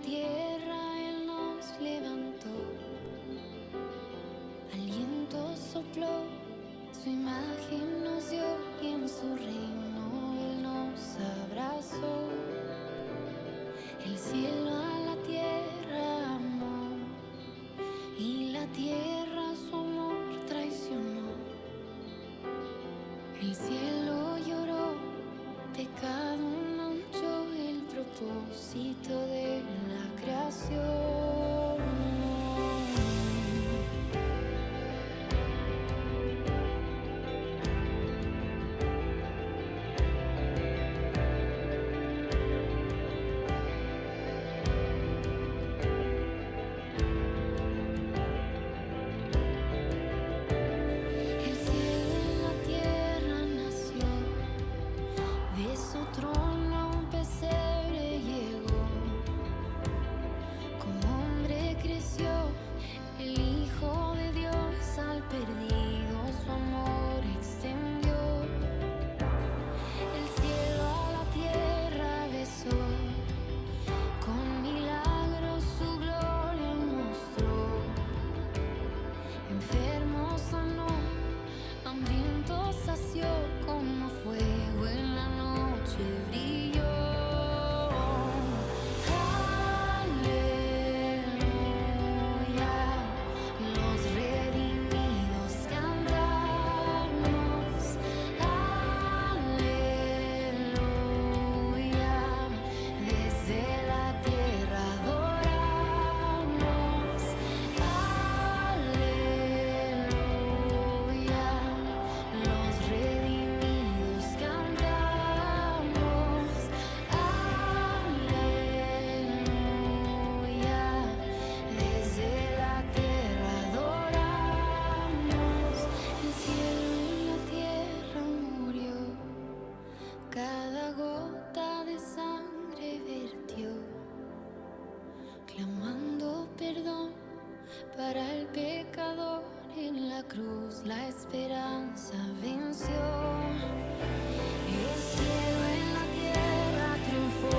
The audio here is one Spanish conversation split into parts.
tierra Él nos levantó, aliento sopló, su imagen nos dio y en su reino Él nos abrazó. El cielo a la tierra amó y la tierra su amor traicionó. El cielo lloró, pecado manchó el propósito de la creación. El cielo en la tierra nació, de su trono a un pesebre llegó, como hombre creció, el Hijo de Dios al perdido su amor extendió. El cielo a la tierra besó, con milagros su gloria mostró. Enfermo sanó, hambriento sació, como fuego en la noche brilló. Aleluya, los redimidos cantamos. Aleluya, desde la tierra adoramos. Aleluya, los redimidos cantamos. Aleluya, desde la tierra adoramos. El cielo en la tierra murió, cada gota de sangre vertió, clamando perdón para el pecador. En la cruz la esperanza venció. El cielo en la tierra triunfó,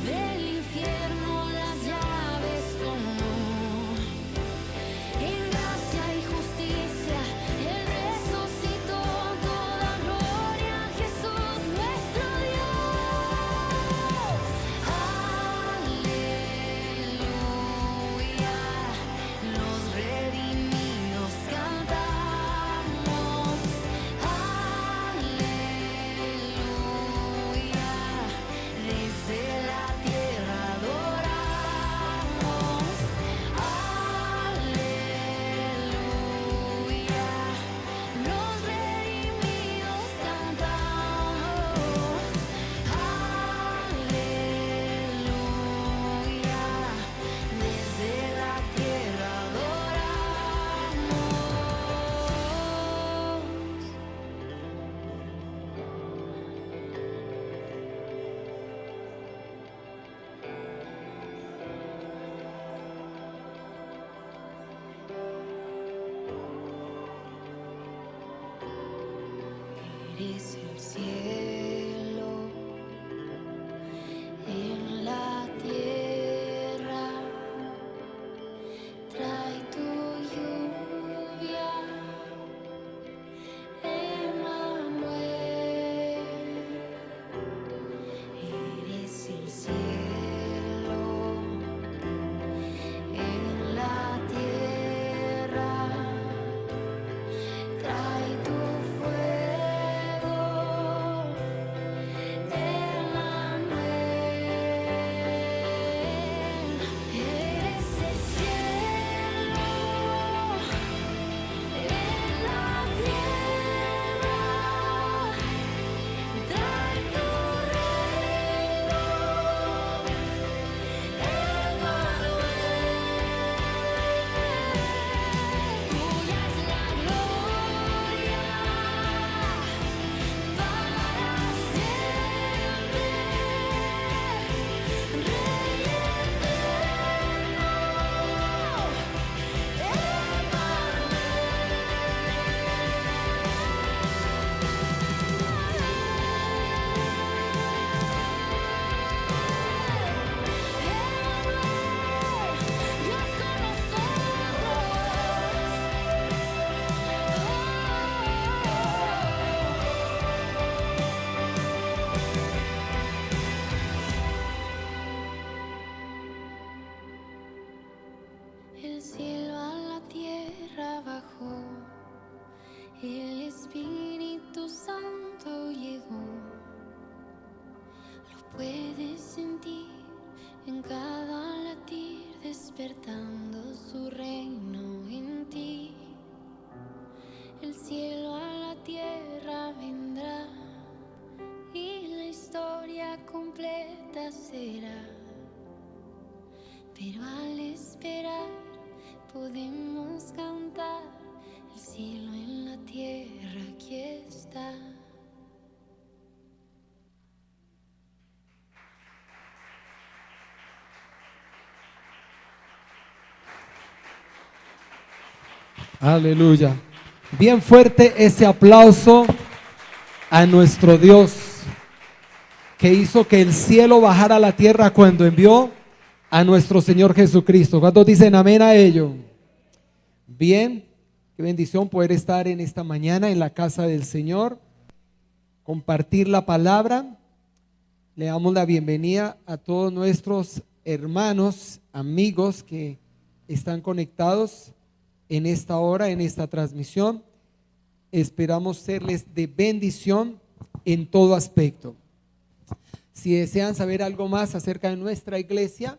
del infierno las llaves tomó. En gracia y justicia Él resucitó, toda gloria a Jesús nuestro Dios. Aleluya, los redimidos cantamos. Aleluya, desde la tierra adoramos. Aleluya, los redimidos cantamos. Aleluya, desde la tierra adoramos. Eres el cielo en la tierra, trae tu lluvia, Emmanuel. Eres el cielo en la tierra, trae tu fuego, Aleluya. Bien fuerte ese aplauso a nuestro Dios, que hizo que el cielo bajara a la tierra cuando envió a nuestro Señor Jesucristo. ¿Cuántos dicen amén a ello? Bien, qué bendición poder estar en esta mañana en la casa del Señor, compartir la palabra. Le damos la bienvenida a todos nuestros hermanos, amigos que están conectados en esta hora, en esta transmisión. Esperamos serles de bendición en todo aspecto. Si desean saber algo más acerca de nuestra iglesia,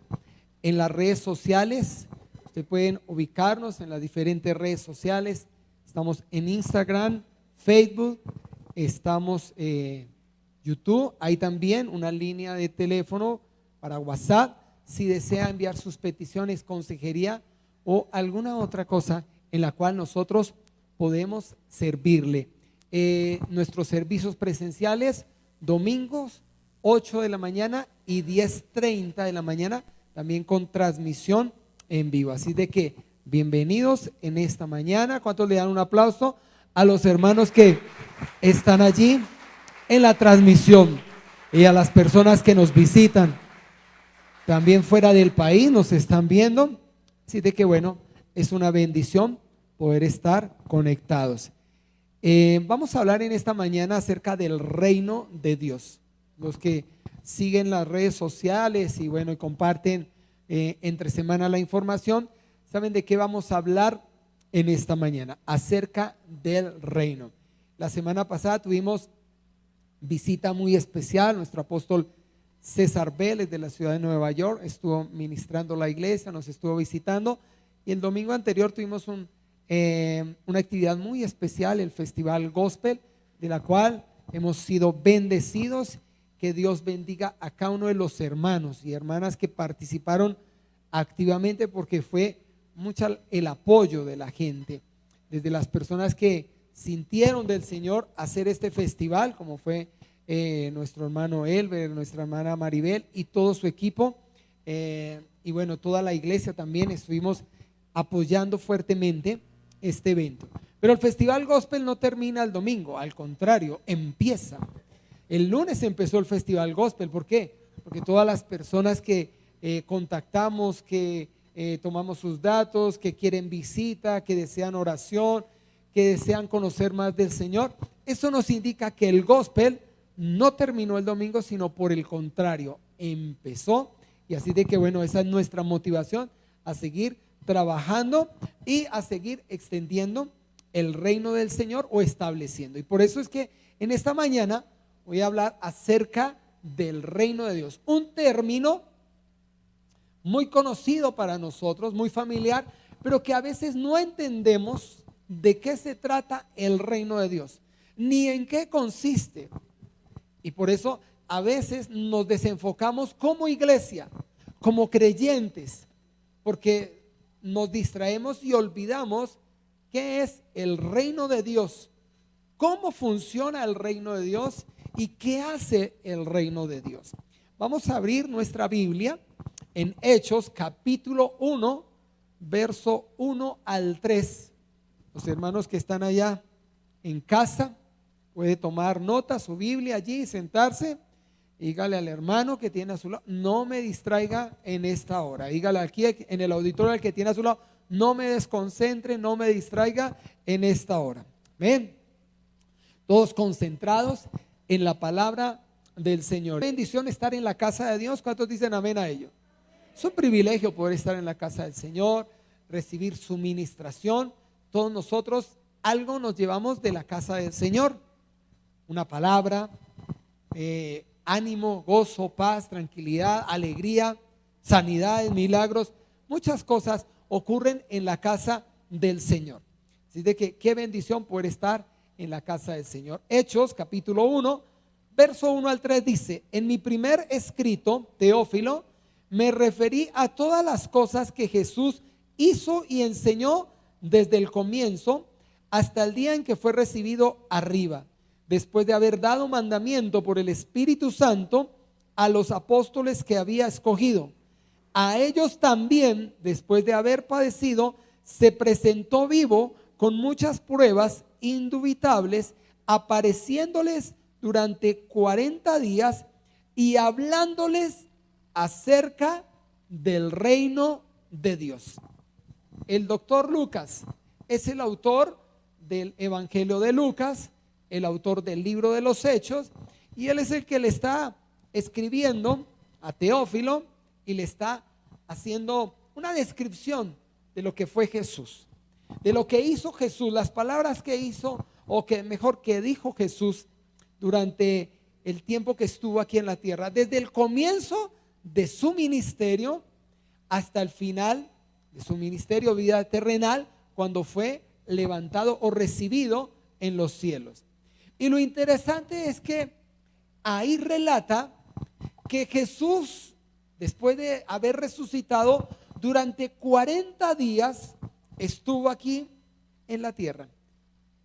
en las redes sociales, ustedes pueden ubicarnos en las diferentes redes sociales. Estamos en Instagram, Facebook, estamos YouTube. Hay también una línea de teléfono para WhatsApp si desea enviar sus peticiones, consejería o alguna otra cosa en la cual nosotros podemos servirle. Nuestros servicios presenciales, domingos 8 de la mañana y 10:30 de la mañana, también con transmisión en vivo. Así de que bienvenidos en esta mañana. ¿Cuántos le dan un aplauso a los hermanos que están allí en la transmisión y a las personas que nos visitan también fuera del país, nos están viendo? Así de que bueno, es una bendición poder estar conectados. Vamos a hablar en esta mañana acerca del reino de Dios. Los que siguen las redes sociales y bueno, y comparten entre semana la información, saben de qué vamos a hablar en esta mañana, acerca del reino. La semana pasada tuvimos visita muy especial. Nuestro apóstol César Vélez de la ciudad de Nueva York estuvo ministrando la iglesia, nos estuvo visitando, y el domingo anterior tuvimos una actividad muy especial, el Festival Gospel, de la cual hemos sido bendecidos. Que Dios bendiga a cada uno de los hermanos y hermanas que participaron activamente, porque fue mucho el apoyo de la gente, desde las personas que sintieron del Señor hacer este festival, como fue nuestro hermano Elber, nuestra hermana Maribel y todo su equipo, y bueno, toda la iglesia también estuvimos apoyando fuertemente este evento. Pero el Festival Gospel no termina el domingo, al contrario, empieza. El lunes empezó el Festival Gospel. ¿Por qué? Porque todas las personas que contactamos, que tomamos sus datos, que quieren visita, que desean oración, que desean conocer más del Señor, eso nos indica que el Gospel no terminó el domingo, sino por el contrario, empezó. Y así de que bueno, esa es nuestra motivación, a seguir trabajando y a seguir extendiendo el reino del Señor o estableciendo. Y por eso es que en esta mañana voy a hablar acerca del reino de Dios, un término muy conocido para nosotros, muy familiar, pero que a veces no entendemos de qué se trata el reino de Dios, ni en qué consiste. Y por eso a veces nos desenfocamos como iglesia, como creyentes, porque nos distraemos y olvidamos qué es el reino de Dios, cómo funciona el reino de Dios y qué hace el reino de Dios. Vamos a abrir nuestra Biblia en Hechos capítulo 1, verso 1 al 3. Los hermanos que están allá en casa, puede tomar nota, su Biblia allí, sentarse. Dígale al hermano que tiene a su lado, no me distraiga en esta hora. Dígale aquí en el auditorio al que tiene a su lado, no me desconcentre, no me distraiga en esta hora. Ven, todos concentrados en la palabra del Señor. Bendición estar en la casa de Dios. ¿Cuántos dicen amén a ello? Es un privilegio poder estar en la casa del Señor, recibir su ministración. Todos nosotros algo nos llevamos de la casa del Señor, una palabra, ánimo, gozo, paz, tranquilidad, alegría, sanidades, milagros. Muchas cosas ocurren en la casa del Señor. Así de que qué bendición poder estar en la casa del Señor. Hechos capítulo 1, verso 1 al 3 dice: en mi primer escrito, Teófilo, me referí a todas las cosas que Jesús hizo y enseñó desde el comienzo hasta el día en que fue recibido arriba, después de haber dado mandamiento por el Espíritu Santo a los apóstoles que había escogido. A ellos también, después de haber padecido, se presentó vivo con muchas pruebas indubitables, apareciéndoles durante 40 días y hablándoles acerca del reino de Dios. El doctor Lucas es el autor del Evangelio de Lucas, el autor del libro de los Hechos, y él es el que le está escribiendo a Teófilo y le está haciendo una descripción de lo que fue Jesús, de lo que hizo Jesús, las palabras que hizo, o que mejor que dijo Jesús durante el tiempo que estuvo aquí en la tierra, desde el comienzo de su ministerio hasta el final de su ministerio, vida terrenal, cuando fue levantado o recibido en los cielos. Y lo interesante es que ahí relata que Jesús, después de haber resucitado, durante 40 días estuvo aquí en la tierra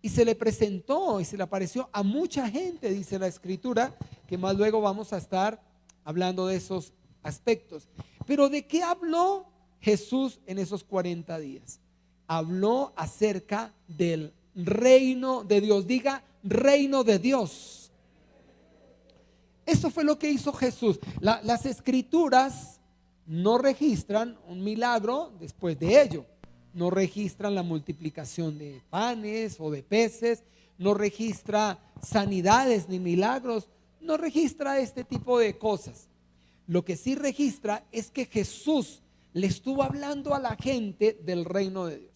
y se le presentó y se le apareció a mucha gente, dice la escritura, que más luego vamos a estar hablando de esos aspectos. Pero ¿de qué habló Jesús en esos 40 días? Habló acerca del reino de Dios. Diga, reino de Dios. Eso fue lo que hizo Jesús. Las escrituras no registran un milagro después de ello. No registran la multiplicación de panes o de peces. No registra sanidades ni milagros. No registra este tipo de cosas. Lo que sí registra es que Jesús le estuvo hablando a la gente del reino de Dios.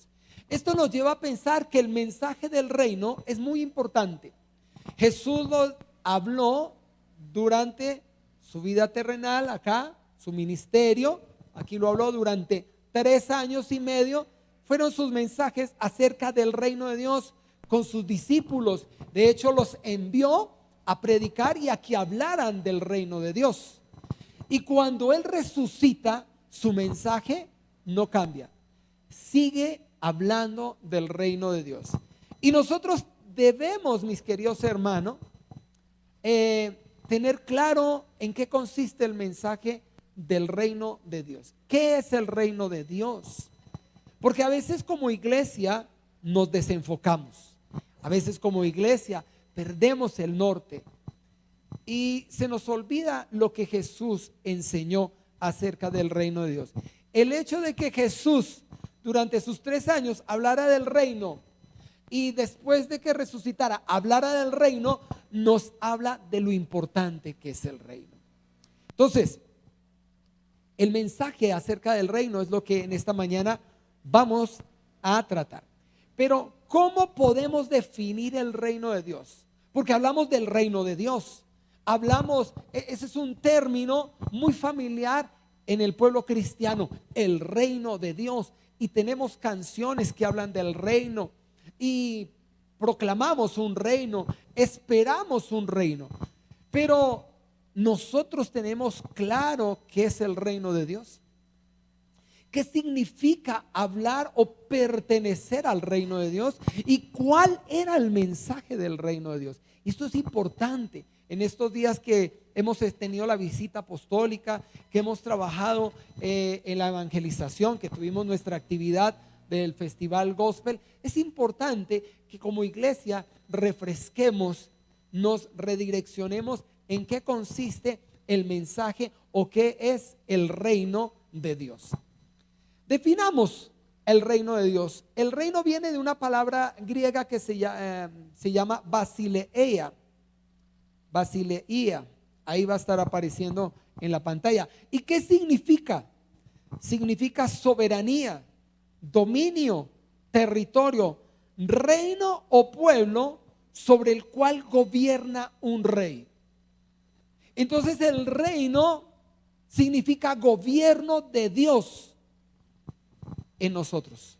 Esto nos lleva a pensar que el mensaje del reino es muy importante. Jesús lo habló durante su vida terrenal acá, su ministerio. Aquí lo habló durante 3 años y medio. Fueron sus mensajes acerca del reino de Dios con sus discípulos. De hecho, los envió a predicar y a que hablaran del reino de Dios. Y cuando Él resucita, su mensaje no cambia. Sigue hablando del reino de Dios. Y nosotros debemos, mis queridos hermanos, tener claro en qué consiste el mensaje del reino de Dios. ¿Qué es el reino de Dios? Porque a veces como iglesia nos desenfocamos. A veces como iglesia perdemos el norte y se nos olvida lo que Jesús enseñó acerca del reino de Dios. El hecho de que Jesús durante sus 3 años hablara del reino y después de que resucitara hablara del reino, nos habla de lo importante que es el reino. Entonces, el mensaje acerca del reino es lo que en esta mañana vamos a tratar. Pero ¿cómo podemos definir el reino de Dios? Porque hablamos del reino de Dios. Ese es un término muy familiar en el pueblo cristiano, el reino de Dios. Y tenemos canciones que hablan del reino y proclamamos un reino, esperamos un reino. Pero nosotros tenemos claro qué es el reino de Dios. ¿Qué significa hablar o pertenecer al reino de Dios? ¿Y cuál era el mensaje del reino de Dios? Y esto es importante. En estos días que hemos tenido la visita apostólica, que hemos trabajado en la evangelización, que tuvimos nuestra actividad del Festival Gospel, es importante que como iglesia refresquemos, nos redireccionemos en qué consiste el mensaje o qué es el reino de Dios. Definamos el reino de Dios. El reino viene de una palabra griega que se llama basileia. Basileia. Ahí va a estar apareciendo en la pantalla. ¿Y qué significa? Significa soberanía, dominio, territorio, reino o pueblo sobre el cual gobierna un rey. Entonces el reino significa gobierno de Dios en nosotros.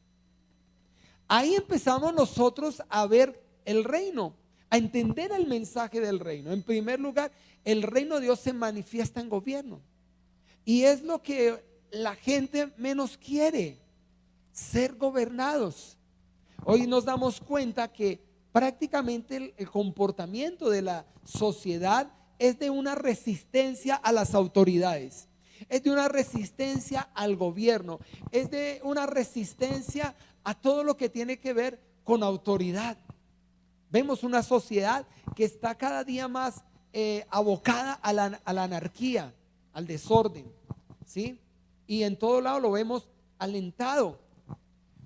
Ahí empezamos nosotros a ver el reino, a entender el mensaje del reino. En primer lugar, el reino de Dios se manifiesta en gobierno. Y es lo que la gente menos quiere, ser gobernados. Hoy nos damos cuenta que prácticamente el comportamiento de la sociedad es de una resistencia a las autoridades. Es de una resistencia al gobierno, es de una resistencia a todo lo que tiene que ver con autoridad. Vemos una sociedad que está cada día más abocada a la anarquía, al desorden, ¿sí? Y en todo lado lo vemos alentado.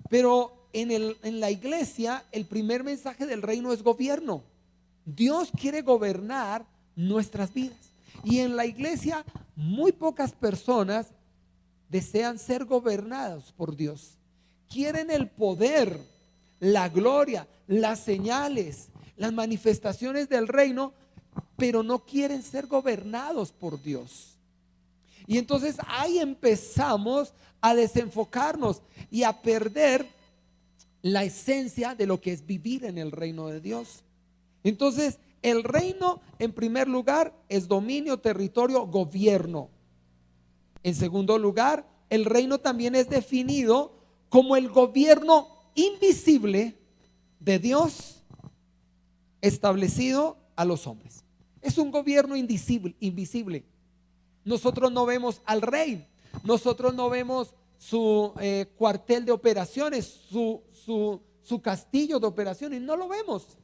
Pero en la iglesia el primer mensaje del reino es gobierno. Dios quiere gobernar nuestras vidas. Y en la iglesia muy pocas personas desean ser gobernados por Dios. Quieren el poder, la gloria, las señales, las manifestaciones del reino, pero no quieren ser gobernados por Dios. Y entonces ahí empezamos a desenfocarnos y a perder la esencia de lo que es vivir en el reino de Dios. Entonces, el reino, en primer lugar, es dominio, territorio, gobierno. En segundo lugar, el reino también es definido como el gobierno invisible de Dios establecido a los hombres. Es un gobierno invisible. Nosotros no vemos al rey, nosotros no vemos su cuartel de operaciones, su castillo de operaciones, no lo vemos.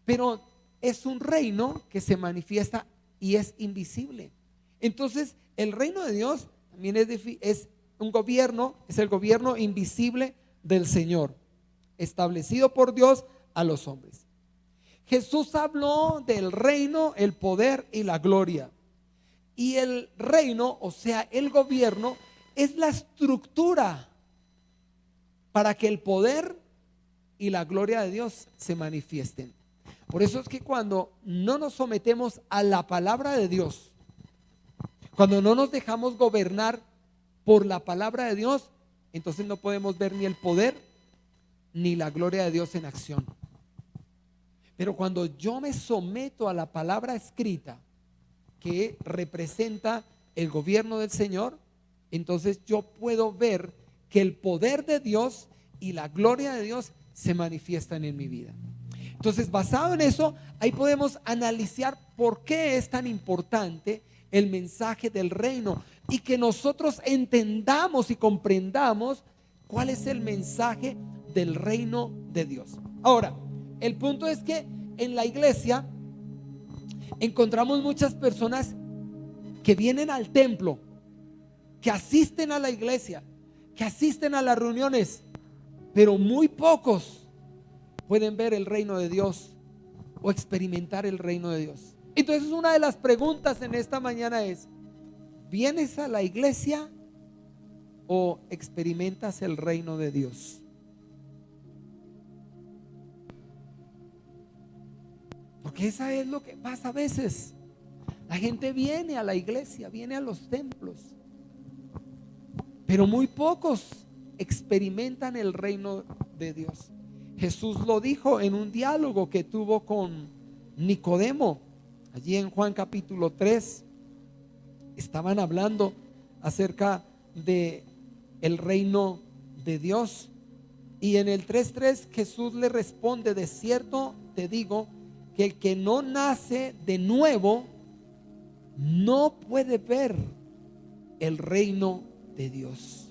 Pero es un reino que se manifiesta y es invisible. Entonces, el reino de Dios también es un gobierno, es el gobierno invisible del Señor, establecido por Dios a los hombres. Jesús habló del reino, el poder y la gloria. Y el reino, o sea, el gobierno, es la estructura para que el poder y la gloria de Dios se manifiesten. Por eso es que cuando no nos sometemos a la palabra de Dios, cuando no nos dejamos gobernar por la palabra de Dios, entonces no podemos ver ni el poder ni la gloria de Dios en acción. Pero cuando yo me someto a la palabra escrita, que representa el gobierno del Señor, entonces yo puedo ver que el poder de Dios y la gloria de Dios se manifiestan en mi vida. Entonces, basado en eso, ahí podemos analizar por qué es tan importante el mensaje del reino y que nosotros entendamos y comprendamos cuál es el mensaje del reino de Dios. Ahora, el punto es que en la iglesia encontramos muchas personas que vienen al templo, que asisten a la iglesia, que asisten a las reuniones, pero muy pocos pueden ver el reino de Dios o experimentar el reino de Dios. Entonces, una de las preguntas en esta mañana es: ¿vienes a la iglesia o experimentas el reino de Dios? Porque esa es lo que pasa a veces. La gente viene a la iglesia, viene a los templos, pero muy pocos experimentan el reino de Dios. Jesús lo dijo en un diálogo que tuvo con Nicodemo. Allí en Juan capítulo 3 estaban hablando acerca de el reino de Dios. Y en el 3:3 Jesús le responde: de cierto te digo que el que no nace de nuevo no puede ver el reino de Dios.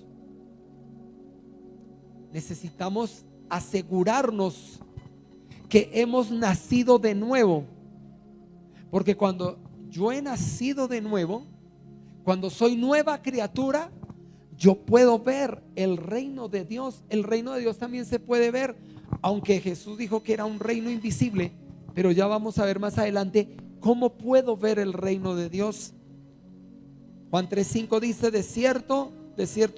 Necesitamos asegurarnos que hemos nacido de nuevo, porque cuando yo he nacido de nuevo, cuando soy nueva criatura, yo puedo ver el reino de Dios. El reino de Dios también se puede ver, aunque Jesús dijo que era un reino invisible, pero ya vamos a ver más adelante cómo puedo ver el reino de Dios. Juan 3:5 dice: de cierto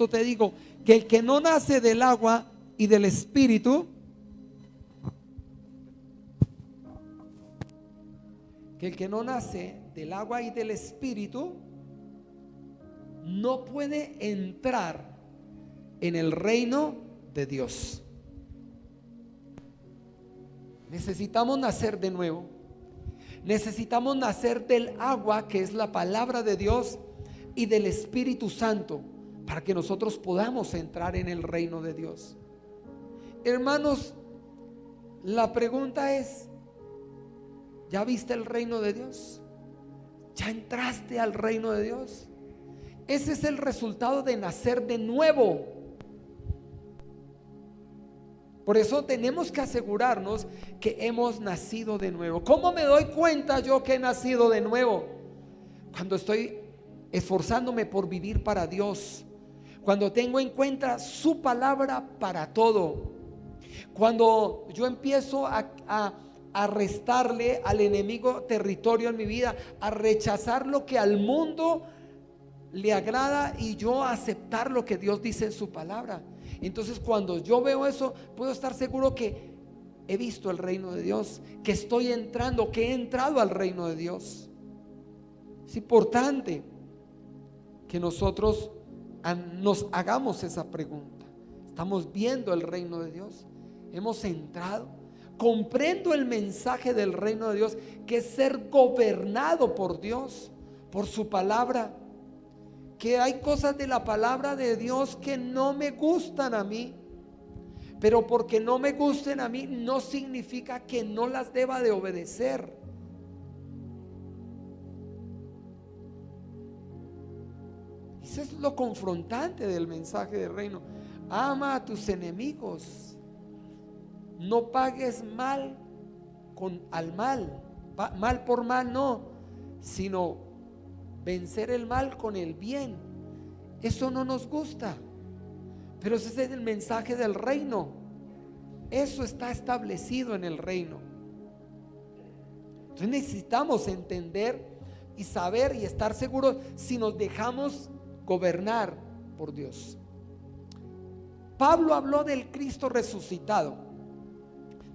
te digo que el que no nace del agua y del espíritu, no puede entrar en el reino de Dios. Necesitamos nacer de nuevo. Necesitamos nacer del agua, que es la palabra de Dios, y del Espíritu Santo, para que nosotros podamos entrar en el reino de Dios. Hermanos, la pregunta es: ¿ya viste el reino de Dios? ¿Ya entraste al reino de Dios? Ese es el resultado de nacer de nuevo. Por eso tenemos que asegurarnos que hemos nacido de nuevo. ¿Cómo me doy cuenta yo que he nacido de nuevo? Cuando estoy esforzándome por vivir para Dios, cuando tengo en cuenta su palabra para todo, cuando yo empiezo a restarle al enemigo territorio en mi vida, a rechazar lo que al mundo le agrada y yo aceptar lo que Dios dice en su palabra. Entonces cuando yo veo eso, puedo estar seguro que he visto el reino de Dios, que estoy entrando, que he entrado al reino de Dios. Es importante que nosotros nos hagamos esa pregunta. ¿Estamos viendo el reino de Dios? ¿Hemos entrado? ¿Comprendo el mensaje del reino de Dios, que es ser gobernado por Dios, por su palabra? Que hay cosas de la palabra de Dios que no me gustan a mí, pero porque no me gusten a mí no significa que no las deba de obedecer. Eso es lo confrontante del mensaje del reino. Ama a tus enemigos, no pagues mal al mal, mal por mal no, sino vencer el mal con el bien. Eso no nos gusta, pero ese es el mensaje del reino. Eso está establecido en el reino. Entonces necesitamos entender y saber y estar seguros si nos dejamos gobernar por Dios. Pablo habló del Cristo resucitado,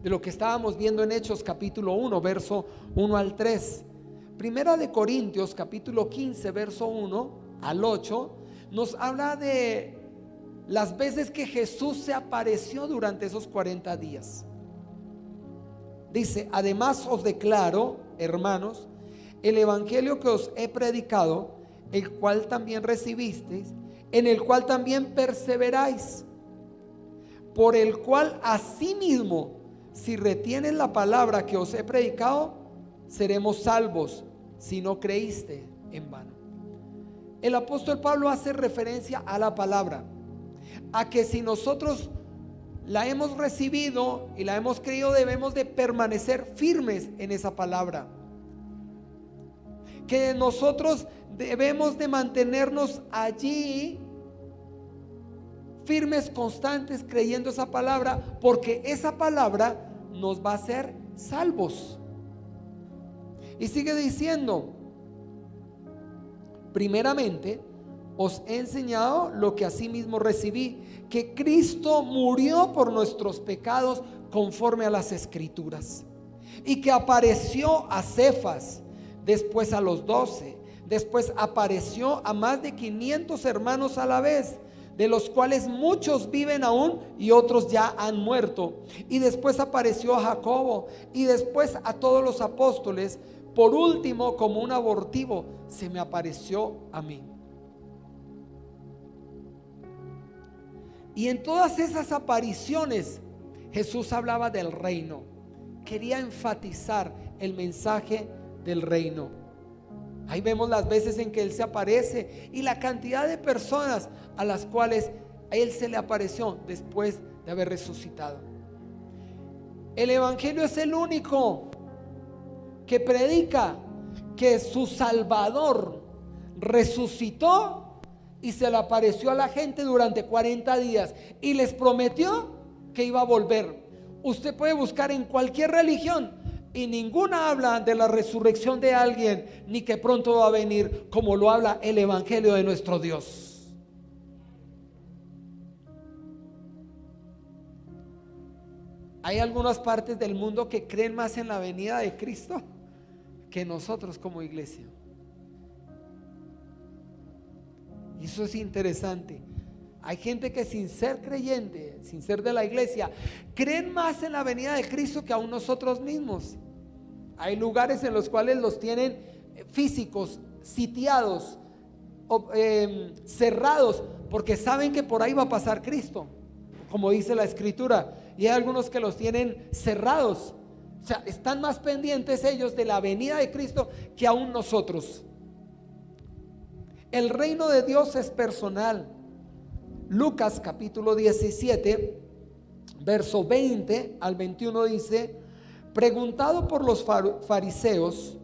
de lo que estábamos viendo en Hechos capítulo 1, verso 1 al 3. Primera de Corintios capítulo 15, verso 1 al 8, nos habla de las veces que Jesús se apareció durante esos 40 días. Dice: además os declaro, hermanos, el evangelio que os he predicado, el cual también recibisteis, en el cual también perseveráis, por el cual asimismo, si retienen la palabra que os he predicado, seremos salvos, si no creíste en vano. El apóstol Pablo hace referencia a la palabra, a que si nosotros la hemos recibido y la hemos creído, debemos de permanecer firmes en esa palabra, que nosotros debemos de mantenernos allí firmes, constantes, creyendo esa palabra, porque esa palabra nos va a hacer salvos. Y sigue diciendo: primeramente os he enseñado lo que asimismo recibí, que Cristo murió por nuestros pecados conforme a las Escrituras, y que apareció a Cefas, después a los 12, después apareció a más de 500 hermanos a la vez, de los cuales muchos viven aún y otros ya han muerto. Y después apareció a Jacobo, y después a todos los apóstoles. Por último, como un abortivo, se me apareció a mí. Y en todas esas apariciones Jesús hablaba del reino. Quería enfatizar el mensaje del reino. Ahí vemos las veces en que Él se aparece y la cantidad de personas a las cuales a Él se le apareció después de haber resucitado. El evangelio es el único que predica que su Salvador resucitó y se le apareció a la gente durante 40 días y les prometió que iba a volver. Usted puede buscar en cualquier religión y ninguna habla de la resurrección de alguien, ni que pronto va a venir, como lo habla el evangelio de nuestro Dios. Hay algunas partes del mundo que creen más en la venida de Cristo que nosotros como iglesia. Y eso es interesante. Hay gente que sin ser creyente, sin ser de la iglesia, creen más en la venida de Cristo que aún nosotros mismos. Hay lugares en los cuales los tienen físicos, sitiados, cerrados, porque saben que por ahí va a pasar Cristo, como dice la Escritura. Y hay algunos que los tienen cerrados. O sea, están más pendientes ellos de la venida de Cristo que aún nosotros. El reino de Dios es personal. Lucas capítulo 17, verso 20 al 21 dice: preguntado por los fariseos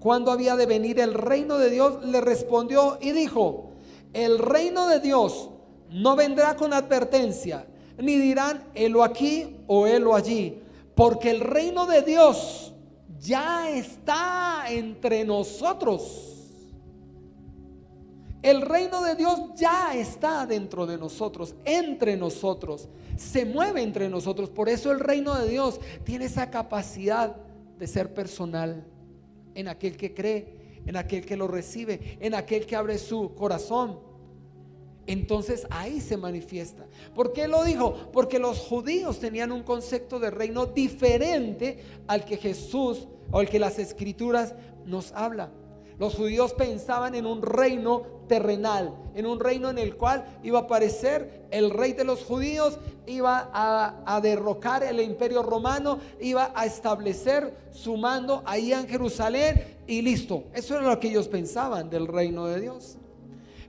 cuándo había de venir el reino de Dios, le respondió y dijo: el reino de Dios no vendrá con advertencia, ni dirán helo aquí o helo allí, porque el reino de Dios ya está entre nosotros. El reino de Dios ya está dentro de nosotros, entre nosotros, se mueve entre nosotros. Por eso el reino de Dios tiene esa capacidad de ser personal en aquel que cree, en aquel que lo recibe, en aquel que abre su corazón. Entonces ahí se manifiesta. ¿Por qué lo dijo? Porque los judíos tenían un concepto de reino diferente al que Jesús o al que las escrituras nos habla. Los judíos pensaban en un reino terrenal, en un reino en el cual iba a aparecer el rey de los judíos, iba a derrocar el imperio romano, iba a establecer su mando ahí en Jerusalén y listo. Eso era lo que ellos pensaban del reino de Dios.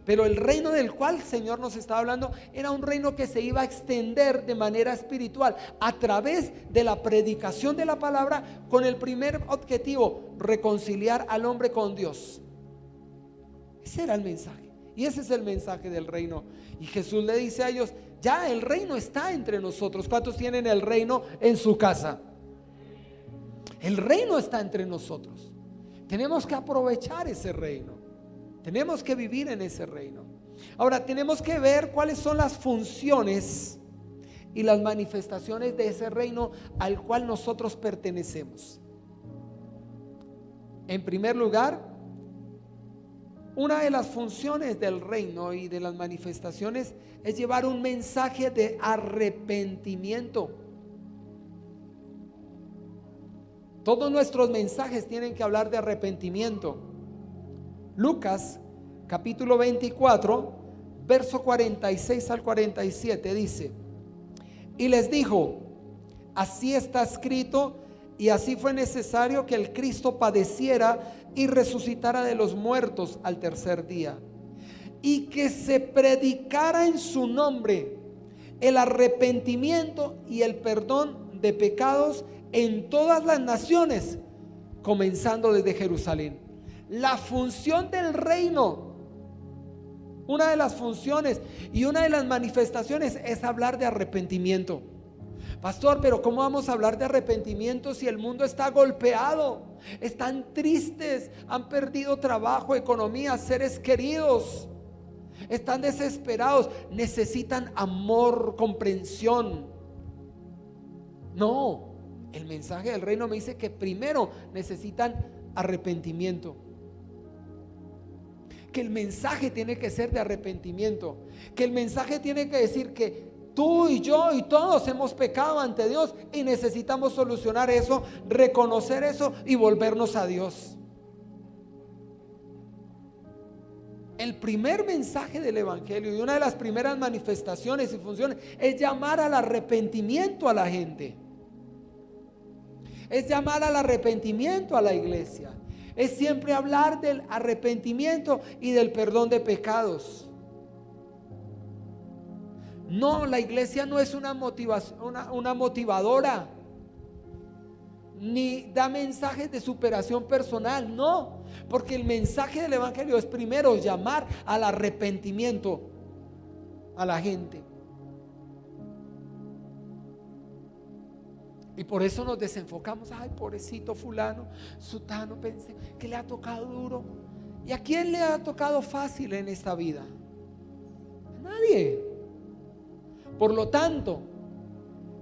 Pero el reino del cual el Señor nos estaba hablando era un reino que se iba a extender de manera espiritual a través de la predicación de la palabra, con el primer objetivo: reconciliar al hombre con Dios. Ese era el mensaje, y ese es el mensaje del reino. Y Jesús le dice a ellos: ya el reino está entre nosotros. ¿Cuántos tienen el reino en su casa? El reino está entre nosotros. Tenemos que aprovechar ese reino. Tenemos que vivir en ese reino. Ahora tenemos que ver cuáles son las funciones y las manifestaciones de ese reino al cual nosotros pertenecemos. En primer lugar, una de las funciones del reino y de las manifestaciones es llevar un mensaje de arrepentimiento. Todos nuestros mensajes tienen que hablar de arrepentimiento. Lucas capítulo 24 verso 46 al 47 dice: y les dijo: así está escrito, y así fue necesario que el Cristo padeciera y resucitara de los muertos al tercer día, y que se predicara en su nombre el arrepentimiento y el perdón de pecados en todas las naciones, comenzando desde Jerusalén. La función del reino, una de las funciones y una de las manifestaciones es hablar de arrepentimiento. Pastor, pero ¿cómo vamos a hablar de arrepentimiento si el mundo está golpeado? Están tristes, han perdido trabajo, economía, seres queridos, están desesperados, necesitan amor, comprensión. No, el mensaje del reino me dice que primero necesitan arrepentimiento, que el mensaje tiene que ser de arrepentimiento, que el mensaje tiene que decir que tú y yo y todos hemos pecado ante Dios y necesitamos solucionar eso, reconocer eso y volvernos a Dios. El primer mensaje del evangelio y una de las primeras manifestaciones y funciones es llamar al arrepentimiento a la gente, es llamar al arrepentimiento a la iglesia, es siempre hablar del arrepentimiento y del perdón de pecados. No, la iglesia no es una motivadora, ni da mensajes de superación personal, no, porque el mensaje del evangelio es primero llamar al arrepentimiento a la gente. Y por eso nos desenfocamos. Ay, pobrecito fulano, sutano, pensé que le ha tocado duro. ¿Y a quién le ha tocado fácil en esta vida? A nadie. Por lo tanto,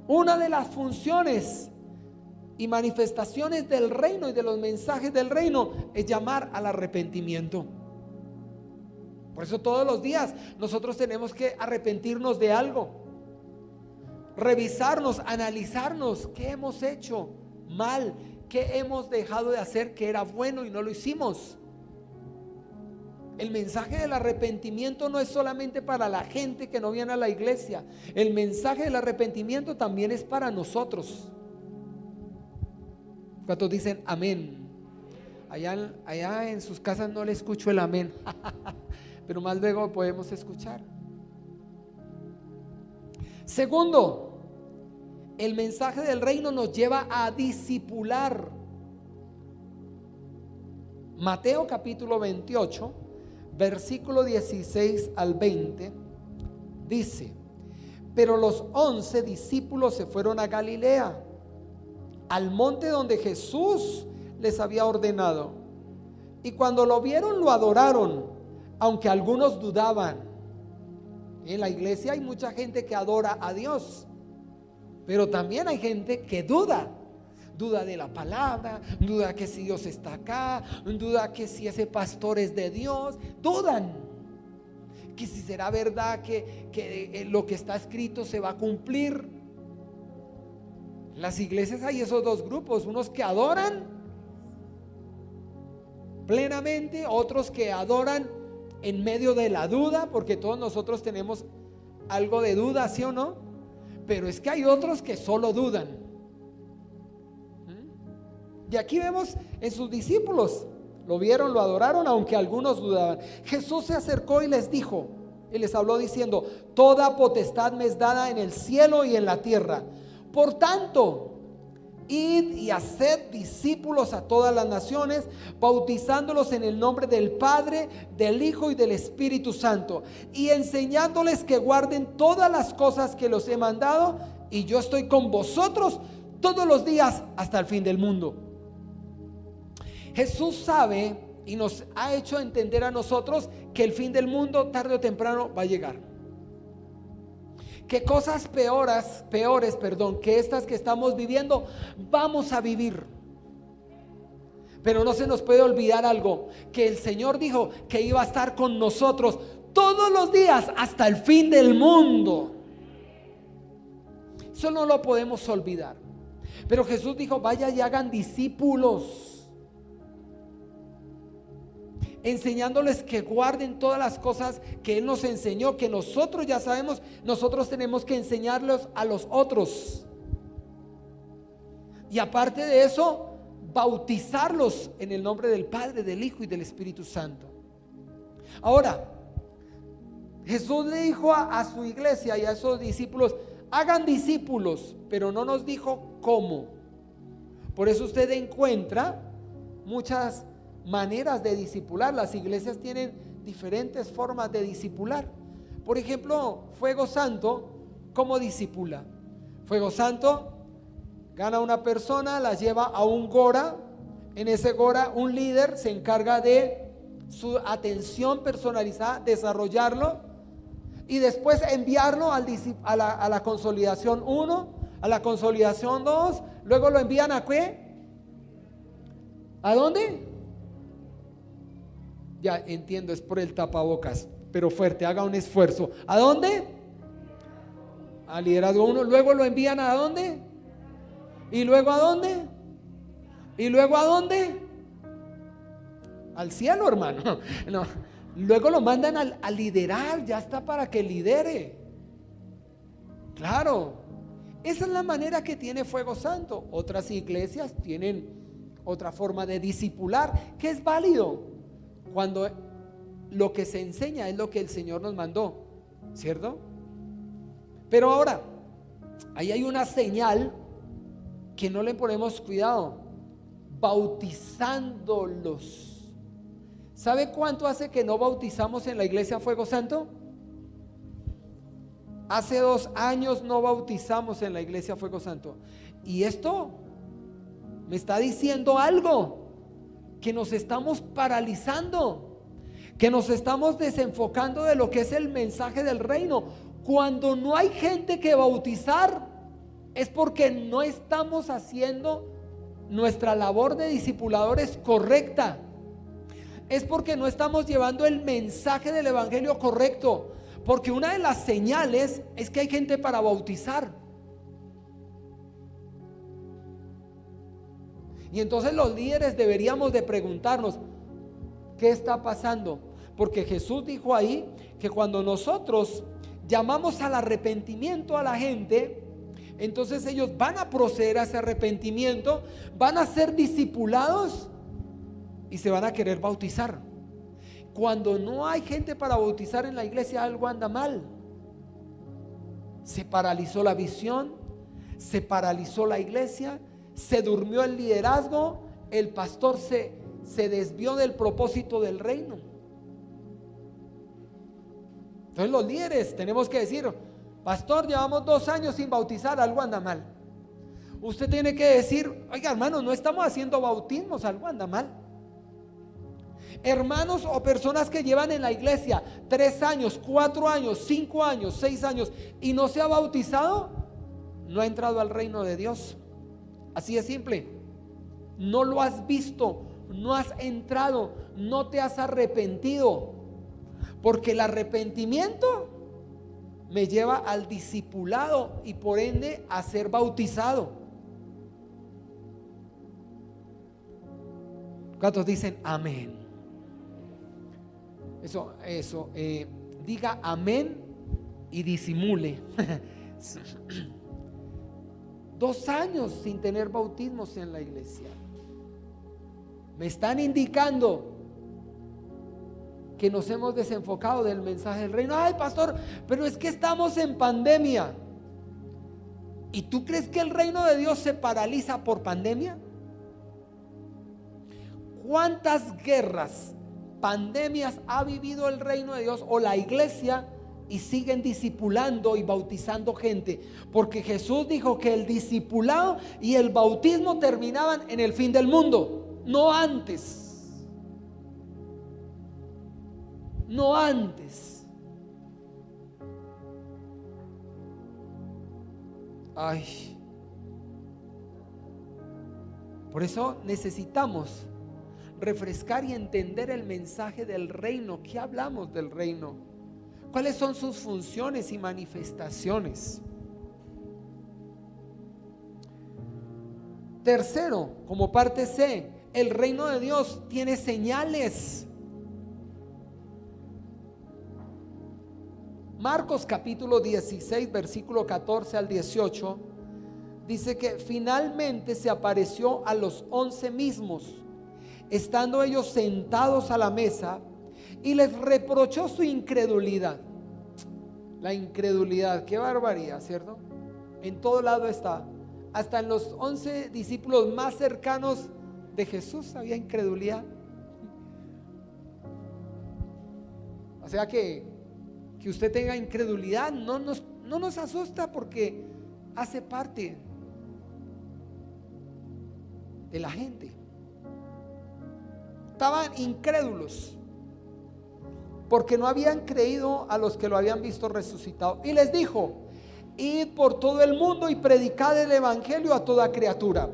una de las funciones y manifestaciones del reino y de los mensajes del reino es llamar al arrepentimiento. Por eso todos los días nosotros tenemos que arrepentirnos de algo, revisarnos, analizarnos qué hemos hecho mal, qué hemos dejado de hacer que era bueno y no lo hicimos. El mensaje del arrepentimiento no es solamente para la gente que no viene a la iglesia. El mensaje del arrepentimiento también es para nosotros. ¿Cuántos dicen amén? Allá en sus casas no le escucho el amén, pero más luego podemos escuchar. Segundo, El mensaje del reino nos lleva a discipular. Mateo capítulo 28, versículo 16 al 20, dice: pero los 11 discípulos se fueron a Galilea, al monte donde Jesús les había ordenado. Y cuando lo vieron, lo adoraron, aunque algunos dudaban. En la iglesia hay mucha gente que adora a Dios, pero también hay gente que duda. Duda de la palabra, duda que si Dios está acá, duda que si ese pastor es de Dios, dudan que si será verdad que lo que está escrito se va a cumplir. En las iglesias hay esos dos grupos, unos que adoran plenamente, otros que adoran en medio de la duda, porque todos nosotros tenemos algo de duda, ¿sí o no? Pero es que hay otros que solo dudan. Y aquí vemos en sus discípulos, lo vieron, lo adoraron, aunque algunos dudaban. Jesús se acercó y les dijo, y les habló diciendo: toda potestad me es dada en el cielo y en la tierra. Por tanto, id y haced discípulos a todas las naciones, bautizándolos en el nombre del Padre, del Hijo y del Espíritu Santo, y enseñándoles que guarden todas las cosas que los he mandado, y yo estoy con vosotros todos los días hasta el fin del mundo. Jesús sabe y nos ha hecho entender a nosotros que el fin del mundo tarde o temprano va a llegar. Que cosas peores, que estas que estamos viviendo, vamos a vivir. Pero no se nos puede olvidar algo, que el Señor dijo que iba a estar con nosotros todos los días hasta el fin del mundo. Eso no lo podemos olvidar. Pero Jesús dijo: vaya y hagan discípulos, enseñándoles que guarden todas las cosas que Él nos enseñó, que nosotros ya sabemos. Nosotros tenemos que enseñarlos a los otros. Y aparte de eso, bautizarlos en el nombre del Padre, del Hijo y del Espíritu Santo. Ahora, Jesús le dijo a su iglesia y a esos discípulos: hagan discípulos, pero no nos dijo cómo. Por eso usted encuentra muchas maneras de discipular. Las iglesias tienen diferentes formas de discipular. Por ejemplo, Fuego Santo, ¿cómo discipula? Fuego Santo gana una persona, la lleva a un Gora. En ese Gora un líder se encarga de su atención personalizada, desarrollarlo y después enviarlo a la consolidación 1, a la consolidación 2. Luego lo envían ¿a qué? ¿A dónde? Ya entiendo, es por el tapabocas, pero fuerte, haga un esfuerzo. ¿A dónde? Al liderazgo 1. Luego lo envían ¿a dónde? ¿Y luego a dónde? ¿Y luego a dónde? Al cielo, hermano. No. Luego lo mandan a liderar, ya está para que lidere. Claro, esa es la manera que tiene Fuego Santo. Otras iglesias tienen otra forma de discipular, que es válido cuando lo que se enseña es lo que el Señor nos mandó, ¿cierto? Pero ahora, ahí hay una señal que no le ponemos cuidado: bautizándolos. ¿Sabe cuánto hace que no bautizamos en la iglesia Fuego Santo? Hace 2 años no bautizamos en la iglesia Fuego Santo. Y esto me está diciendo algo, que nos estamos paralizando, que nos estamos desenfocando de lo que es el mensaje del reino. Cuando no hay gente que bautizar, es porque no estamos haciendo nuestra labor de discipuladores correcta. Es porque no estamos llevando el mensaje del evangelio correcto. Porque una de las señales es que hay gente para bautizar. Y entonces los líderes deberíamos de preguntarnos: ¿qué está pasando? Porque Jesús dijo ahí que cuando nosotros llamamos al arrepentimiento a la gente, entonces ellos van a proceder a ese arrepentimiento, van a ser discipulados y se van a querer bautizar. Cuando no hay gente para bautizar en la iglesia, algo anda mal. Se paralizó la visión, se paralizó la iglesia, se durmió el liderazgo, el pastor se desvió del propósito del reino. Entonces los líderes tenemos que decir: pastor, llevamos 2 años sin bautizar, algo anda mal. Usted tiene que decir: oiga, hermano, no estamos haciendo bautismos, algo anda mal. Hermanos o personas que llevan en la iglesia 3 años, 4 años, 5 años, 6 años y no se ha bautizado, no ha entrado al reino de Dios. Así de simple. No lo has visto, no has entrado, no te has arrepentido, porque el arrepentimiento me lleva al discipulado y por ende a ser bautizado. ¿Cuántos dicen amén? Eso, diga amén y disimule. 2 años sin tener bautismos en la iglesia. Me están indicando que nos hemos desenfocado del mensaje del reino. Ay, pastor, pero es que estamos en pandemia. ¿Y tú crees que el reino de Dios se paraliza por pandemia? ¿Cuántas guerras, pandemias ha vivido el reino de Dios o la iglesia y siguen discipulando y bautizando gente? Porque Jesús dijo que el discipulado y el bautismo terminaban en el fin del mundo, no antes. No antes. Ay. Por eso necesitamos refrescar y entender el mensaje del reino. ¿Qué hablamos del reino? ¿Cuáles son sus funciones y manifestaciones? Tercero, como parte C, el reino de Dios tiene señales. Marcos capítulo 16, versículo 14 al 18, dice que finalmente se apareció a los 11 mismos, estando ellos sentados a la mesa, y les reprochó su incredulidad. La incredulidad, qué barbaridad, ¿cierto? En todo lado está. Hasta en los 11 discípulos más cercanos de Jesús había incredulidad. O sea que usted tenga incredulidad no nos asusta, porque hace parte de la gente. Estaban incrédulos porque no habían creído a los que lo habían visto resucitado. Y les dijo: id por todo el mundo y predicad el evangelio a toda criatura.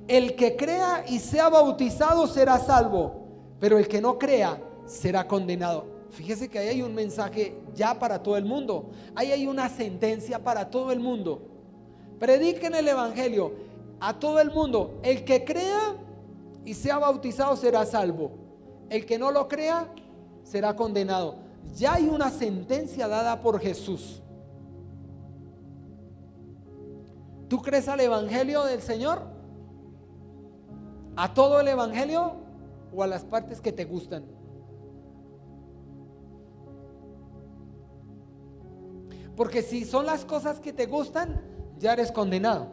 El que crea y sea bautizado será salvo, pero el que no crea será condenado. Fíjese que ahí hay un mensaje ya para todo el mundo. Ahí hay una sentencia para todo el mundo. Prediquen el evangelio a todo el mundo. El que crea y sea bautizado será salvo. El que no lo crea será condenado. Ya hay una sentencia dada por Jesús. ¿Tú crees al evangelio del Señor? ¿A todo el evangelio o a las partes que te gustan? Porque si son las cosas que te gustan, ya eres condenado.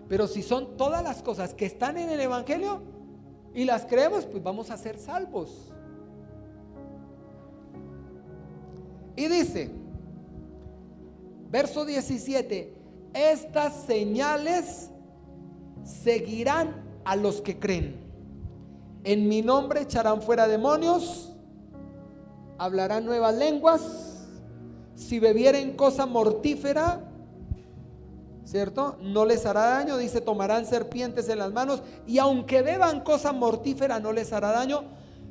Pero si son todas las cosas que están en el evangelio y las creemos, pues vamos a ser salvos. Y dice, verso 17: estas señales seguirán a los que creen. En mi nombre echarán fuera demonios, hablarán nuevas lenguas, si bebieren cosa mortífera, ¿cierto?, no les hará daño. Dice, tomarán serpientes en las manos, y aunque beban cosa mortífera no les hará daño.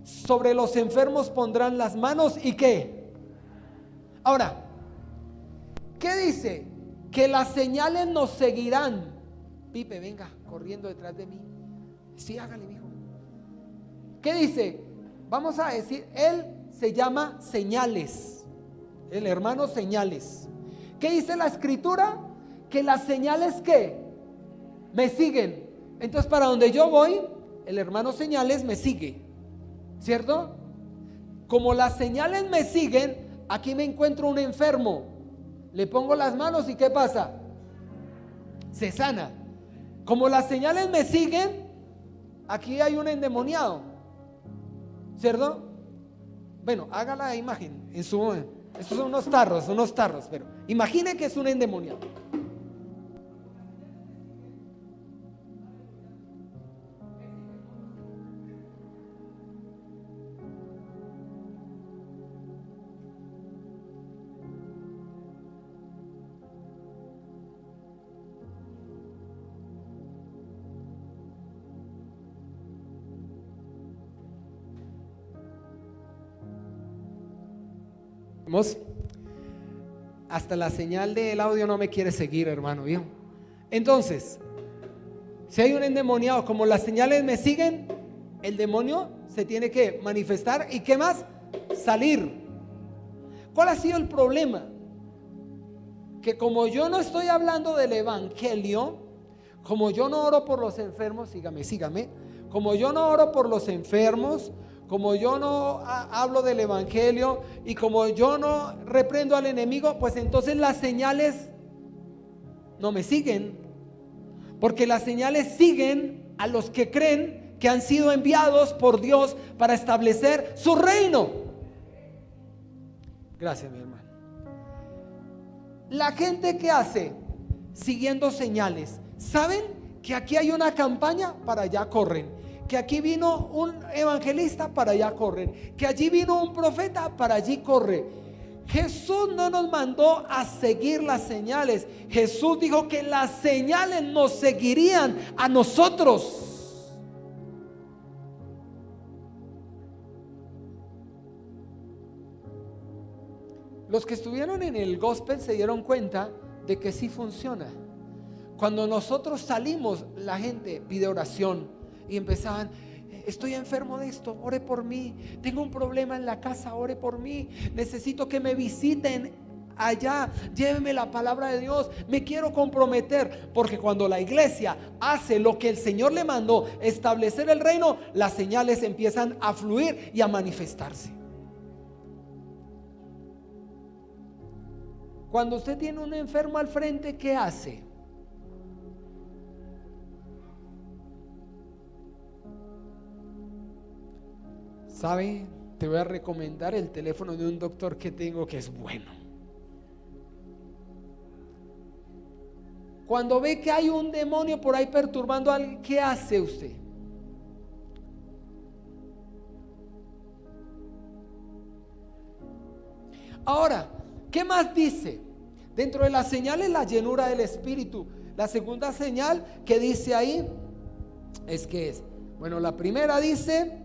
Sobre los enfermos pondrán las manos, ¿y qué? Ahora, ¿qué dice? Que las señales nos seguirán. Pipe, venga corriendo detrás de mí. Sí, hágale, mijo. ¿Qué dice? Vamos a decir, él se llama señales, el hermano señales. ¿Qué dice la escritura? Que las señales que me siguen. Entonces, para donde yo voy, el hermano señales me sigue, ¿cierto? Como las señales me siguen, aquí me encuentro un enfermo, Le pongo las manos y ¿qué pasa? Se sana. Como las señales me siguen, aquí hay un endemoniado, ¿cierto? Bueno, haga la imagen en su momento. Estos son unos tarros, pero imagine que es un endemoniado. Hasta la señal del audio no me quiere seguir, hermano, ¿vio? Entonces, si hay un endemoniado, como las señales me siguen, el demonio se tiene que manifestar y ¿qué más? Salir. ¿Cuál ha sido el problema? Que como yo no estoy hablando del evangelio, como yo no oro por los enfermos, sígame, como yo no oro por los enfermos, como yo no hablo del evangelio y como yo no reprendo al enemigo, pues entonces las señales no me siguen, porque las señales siguen a los que creen que han sido enviados por Dios para establecer su reino. Gracias, mi hermano. La gente que hace siguiendo señales, ¿saben que aquí hay una campaña? Para allá corren. Que aquí vino un evangelista, para allá corren. Que allí vino un profeta, para allí corre. Jesús no nos mandó a seguir las señales. Jesús dijo que las señales nos seguirían a nosotros. Los que estuvieron en el gospel se dieron cuenta de que sí funciona. Cuando nosotros salimos, la gente pide oración. Y empezaban: estoy enfermo de esto, ore por mí. Tengo un problema en la casa, ore por mí. Necesito que me visiten allá, lléveme la palabra de Dios. Me quiero comprometer. Porque cuando la iglesia hace lo que el Señor le mandó, establecer el reino, las señales empiezan a fluir y a manifestarse. Cuando usted tiene un enfermo al frente, ¿qué hace? ¿Sabe? Te voy a recomendar el teléfono de un doctor que tengo que es bueno. Cuando ve que hay un demonio por ahí perturbando a alguien, ¿qué hace usted? Ahora, ¿qué más dice? Dentro de las señales, la llenura del Espíritu. La segunda señal que dice ahí bueno, la primera dice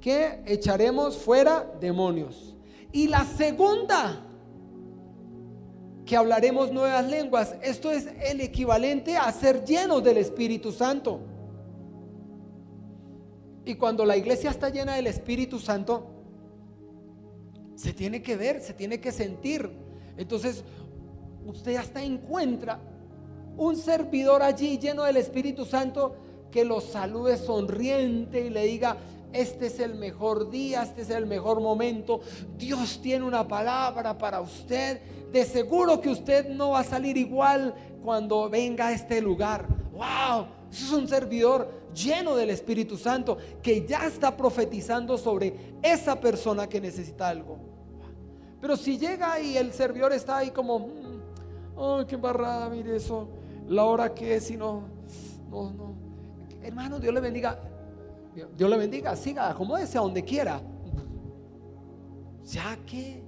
que echaremos fuera demonios. Y la segunda, que hablaremos nuevas lenguas. Esto es el equivalente a ser llenos del Espíritu Santo. Y cuando la iglesia está llena del Espíritu Santo, se tiene que ver, se tiene que sentir. Entonces usted hasta encuentra un servidor allí lleno del Espíritu Santo que lo salude sonriente y le diga: este es el mejor día, este es el mejor momento, Dios tiene una palabra para usted, de seguro que usted no va a salir igual cuando venga a este lugar. ¡Wow! Eso es un servidor lleno del Espíritu Santo que ya está profetizando sobre esa persona que necesita algo. Pero si llega y el servidor está ahí como: ¡ay, qué embarrada! Mire eso, la hora que es y no. Hermano, Dios le bendiga. Dios le bendiga, siga, acomódese a donde quiera. ¿Ya qué?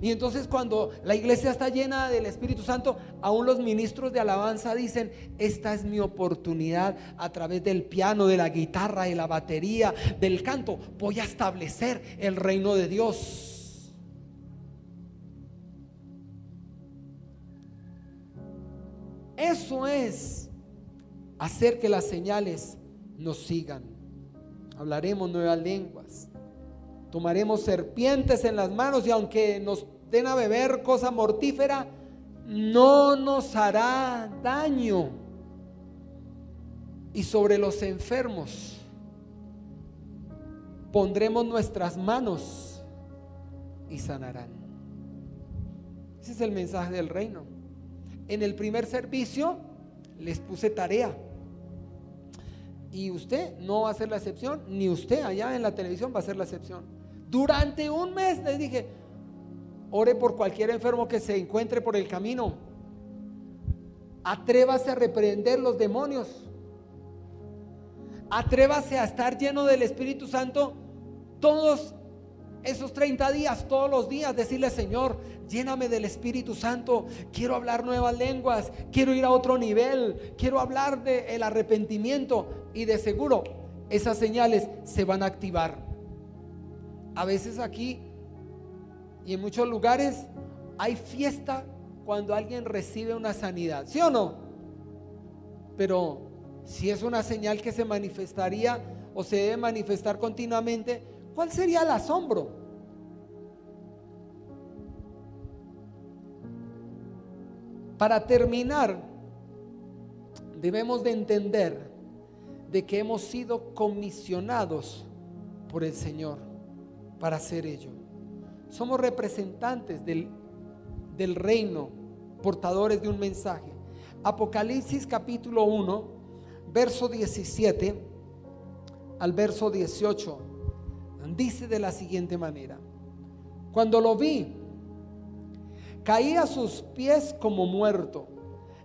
Y entonces cuando la iglesia está llena del Espíritu Santo, aún los ministros de alabanza dicen: esta es mi oportunidad, a través del piano, de la guitarra, de la batería, del canto, voy a establecer el reino de Dios. Eso es hacer que las señales nos sigan. Hablaremos nuevas lenguas, tomaremos serpientes en las manos, y aunque nos den a beber cosa mortífera, no nos hará daño. Y sobre los enfermos pondremos nuestras manos y sanarán. Ese es el mensaje del reino. En el primer servicio les puse tarea. Y usted no va a ser la excepción, ni usted allá en la televisión va a ser la excepción. Durante un mes les dije, ore por cualquier enfermo que se encuentre por el camino. Atrévase a reprender los demonios. Atrévase a estar lleno del Espíritu Santo todos esos 30 días, todos los días. Decirle: Señor, lléname del Espíritu Santo. Quiero hablar nuevas lenguas. Quiero ir a otro nivel. Quiero hablar del arrepentimiento. Y de seguro esas señales se van a activar. A veces aquí y en muchos lugares hay fiesta cuando alguien recibe una sanidad, ¿sí o no? Pero si es una señal que se manifestaría o se debe manifestar continuamente, ¿cuál sería el asombro? Para terminar, debemos de entender de que hemos sido comisionados por el Señor para hacer ello. Somos representantes del reino, portadores de un mensaje. Apocalipsis capítulo 1, verso 17 al verso 18, dice de la siguiente manera: cuando lo vi, caí a sus pies como muerto,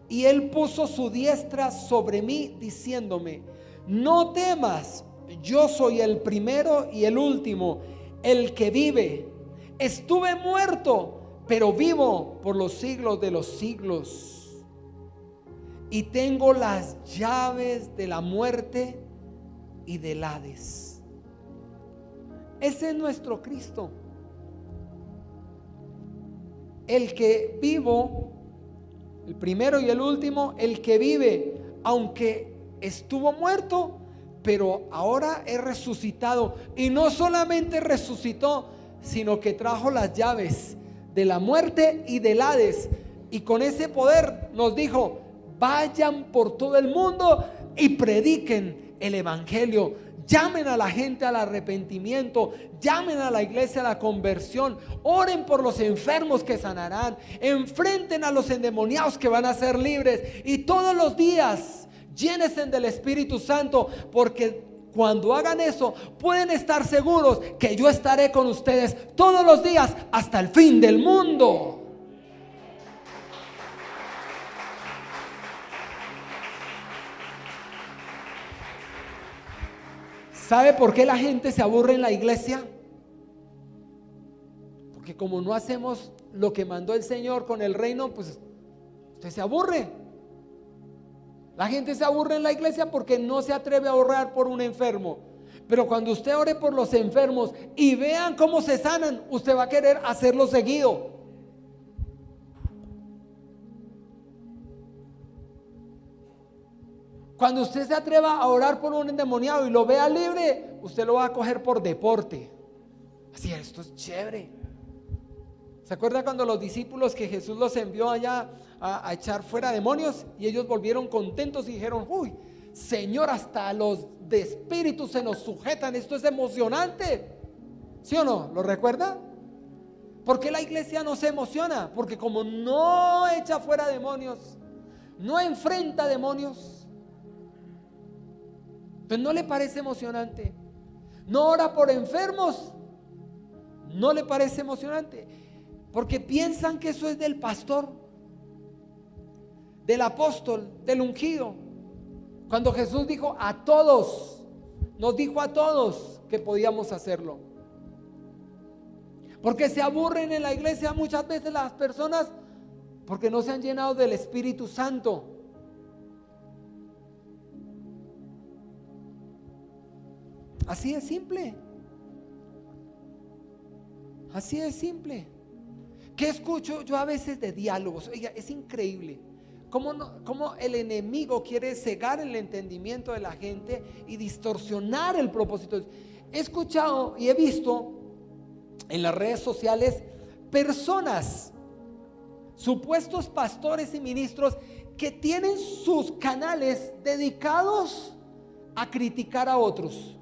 y él puso su diestra sobre mí, diciéndome: no temas, yo soy el primero y el último, el que vive. Estuve muerto, pero vivo por los siglos de los siglos, y tengo las llaves de la muerte y del Hades. Ese es nuestro Cristo, el que vivo, el primero y el último, el que vive, aunque estuvo muerto, pero ahora es resucitado. Y no solamente resucitó, sino que trajo las llaves de la muerte y del Hades. Y con ese poder nos dijo: vayan por todo el mundo y prediquen el evangelio. Llamen a la gente al arrepentimiento, llamen a la iglesia a la conversión, oren por los enfermos que sanarán, enfrenten a los endemoniados que van a ser libres. Y todos los días llénense del Espíritu Santo, porque cuando hagan eso pueden estar seguros que yo estaré con ustedes todos los días hasta el fin del mundo. ¿Sabe por qué la gente se aburre en la iglesia? Porque como no hacemos lo que mandó el Señor con el reino, pues usted se aburre. La gente se aburre en la iglesia porque no se atreve a orar por un enfermo. Pero cuando usted ore por los enfermos y vean cómo se sanan, usted va a querer hacerlo seguido. Cuando usted se atreva a orar por un endemoniado y lo vea libre, usted lo va a coger por deporte. Así, esto es chévere. ¿Se acuerda cuando los discípulos que Jesús los envió allá a echar fuera demonios? Y ellos volvieron contentos y dijeron: uy, Señor, hasta los de espíritu se nos sujetan, esto es emocionante. ¿Sí o no? ¿Lo recuerda? ¿Por qué la iglesia no se emociona? Porque como no echa fuera demonios, no enfrenta demonios, pues no le parece emocionante. No ora por enfermos, no le parece emocionante, porque piensan que eso es del pastor, del apóstol, del ungido. Cuando Jesús dijo a todos, nos dijo a todos que podíamos hacerlo. Porque se aburren en la iglesia muchas veces las personas porque no se han llenado del Espíritu Santo. Así es simple. Así es simple. ¿Qué escucho yo a veces de diálogos? Oiga, es increíble cómo el enemigo quiere cegar el entendimiento de la gente y distorsionar el propósito. He escuchado y he visto en las redes sociales personas, supuestos pastores y ministros, que tienen sus canales dedicados a criticar a otros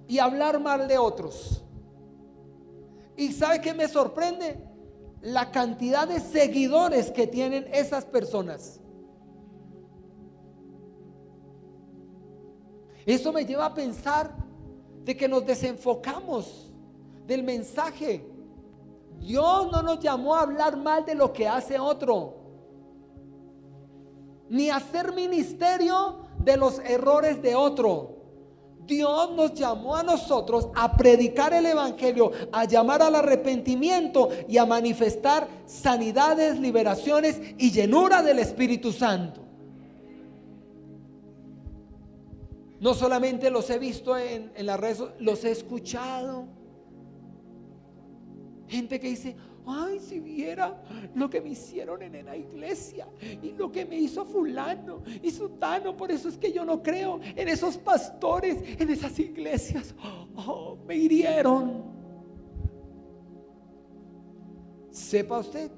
y hablar mal de otros. ¿Y sabe qué me sorprende? la cantidad de seguidores que tienen esas personas. Eso me lleva a pensar de que nos desenfocamos del mensaje. Dios no nos llamó a hablar mal de lo que hace otro, ni a hacer ministerio de los errores de otro. Dios nos llamó a nosotros a predicar el evangelio, a llamar al arrepentimiento y a manifestar sanidades, liberaciones y llenura del Espíritu Santo. No solamente los he visto en las redes, los he escuchado. Gente que dice: ay, si viera lo que me hicieron en la iglesia y lo que me hizo fulano y sutano, por eso es que yo no creo en esos pastores, en esas iglesias. Me hirieron. Sepa usted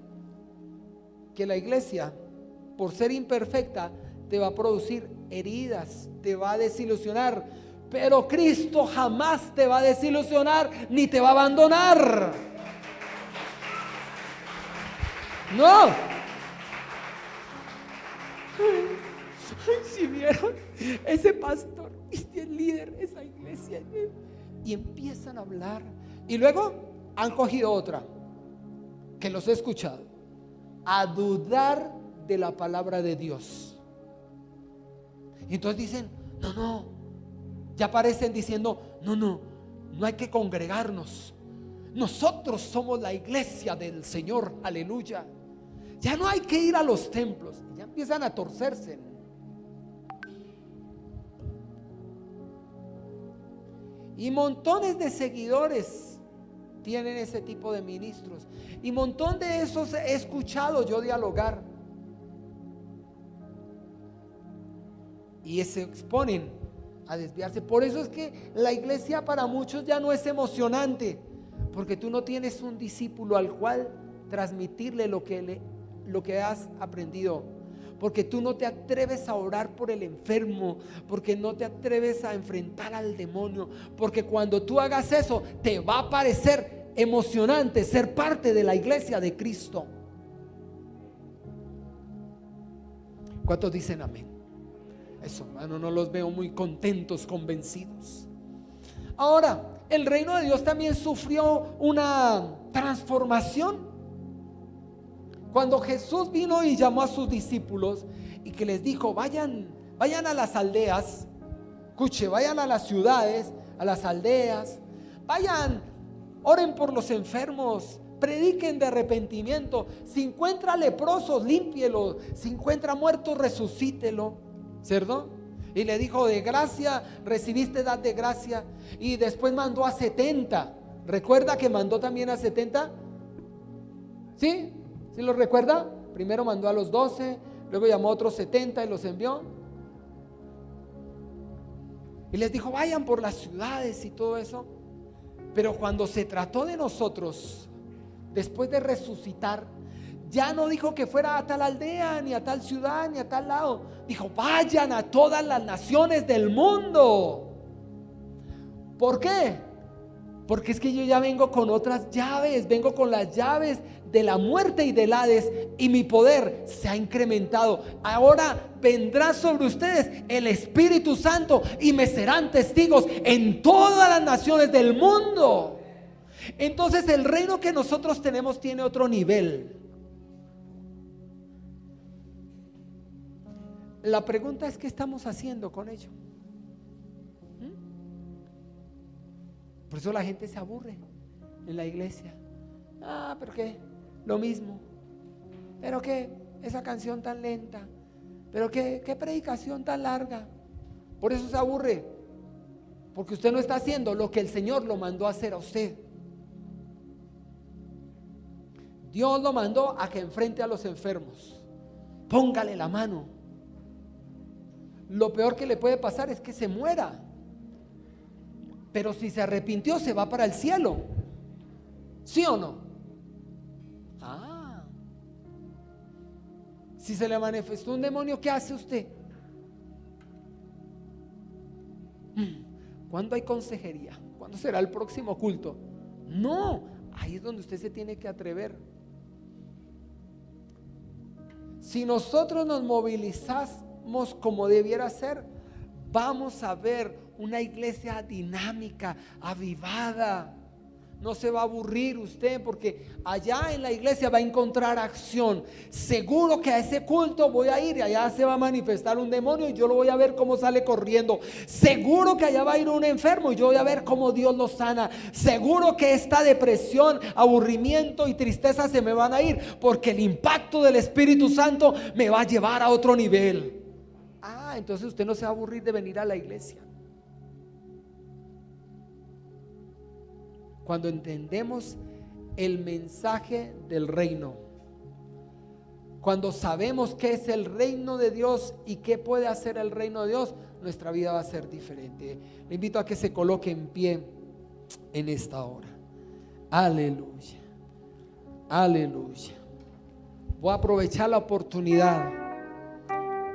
que la iglesia, por ser imperfecta, te va a producir heridas, te va a desilusionar, pero Cristo jamás te va a desilusionar ni te va a abandonar. No. Ay, si vieron ese pastor, el líder de esa iglesia, y empiezan a hablar, y luego han cogido otra que los he escuchado, a dudar de la palabra de Dios. Y entonces dicen: no, ya aparecen diciendo: no hay que congregarnos, nosotros somos la iglesia del Señor, aleluya, ya no hay que ir a los templos. Ya empiezan a torcerse. Y montones de seguidores tienen ese tipo de ministros, y montón de esos he escuchado yo dialogar, y se exponen a desviarse. Por eso es que la iglesia para muchos ya no es emocionante, porque tú no tienes un discípulo al cual transmitirle lo que has aprendido, porque tú no te atreves a orar por el enfermo, porque no te atreves a enfrentar al demonio, porque cuando tú hagas eso te va a parecer emocionante ser parte de la iglesia de Cristo. ¿Cuántos dicen amén? Eso, hermano, no los veo muy contentos, convencidos. Ahora, el reino de Dios también sufrió una transformación cuando Jesús vino y llamó a sus discípulos y que les dijo: vayan a las aldeas, escuche, vayan a las ciudades, a las aldeas, vayan, oren por los enfermos, prediquen de arrepentimiento, si encuentra leprosos, límpielo, si encuentra muertos, resucítelo, ¿cierto? Y le dijo: de gracia recibiste, dad de gracia. Y después mandó a 70. ¿Recuerda que mandó también a 70? ¿Sí? ¿Sí lo recuerda? Primero mandó a los 12, luego llamó a otros 70 y los envió. Y les dijo: vayan por las ciudades y todo eso. Pero cuando se trató de nosotros, después de resucitar, ya no dijo que fuera a tal aldea, ni a tal ciudad, ni a tal lado. Dijo: vayan a todas las naciones del mundo. ¿Por qué? Porque es que yo ya vengo con otras llaves, vengo con las llaves de la muerte y del Hades, y mi poder se ha incrementado. Ahora vendrá sobre ustedes el Espíritu Santo y me serán testigos en todas las naciones del mundo. Entonces el reino que nosotros tenemos tiene otro nivel. La pregunta es: ¿qué estamos haciendo con ello? Por eso la gente se aburre en la iglesia. ¿Pero qué? Lo mismo. ¿Pero qué? Esa canción tan lenta. ¿Pero qué? ¿Qué predicación tan larga? Por eso se aburre, porque usted no está haciendo lo que el Señor lo mandó a hacer a usted. Dios lo mandó a que enfrente a los enfermos. Póngale la mano. Lo peor que le puede pasar es que se muera, pero si se arrepintió se va para el cielo. ¿Sí o no? Si se le manifestó un demonio, ¿qué hace usted? ¿Cuándo hay consejería? ¿Cuándo será el próximo culto? No, ahí es donde usted se tiene que atrever. Si nosotros nos movilizamos como debiera ser, vamos a ver una iglesia dinámica, avivada. No se va a aburrir usted, porque allá en la iglesia va a encontrar acción. Seguro que a ese culto voy a ir y allá se va a manifestar un demonio y yo lo voy a ver cómo sale corriendo. Seguro que allá va a ir un enfermo y yo voy a ver cómo Dios lo sana. Seguro que esta depresión, aburrimiento y tristeza se me van a ir, porque el impacto del Espíritu Santo me va a llevar a otro nivel. Entonces usted no se va a aburrir de venir a la iglesia. Cuando entendemos el mensaje del reino, cuando sabemos qué es el reino de Dios y qué puede hacer el reino de Dios, nuestra vida va a ser diferente. Le invito a que se coloque en pie en esta hora. Aleluya, aleluya. Voy a aprovechar la oportunidad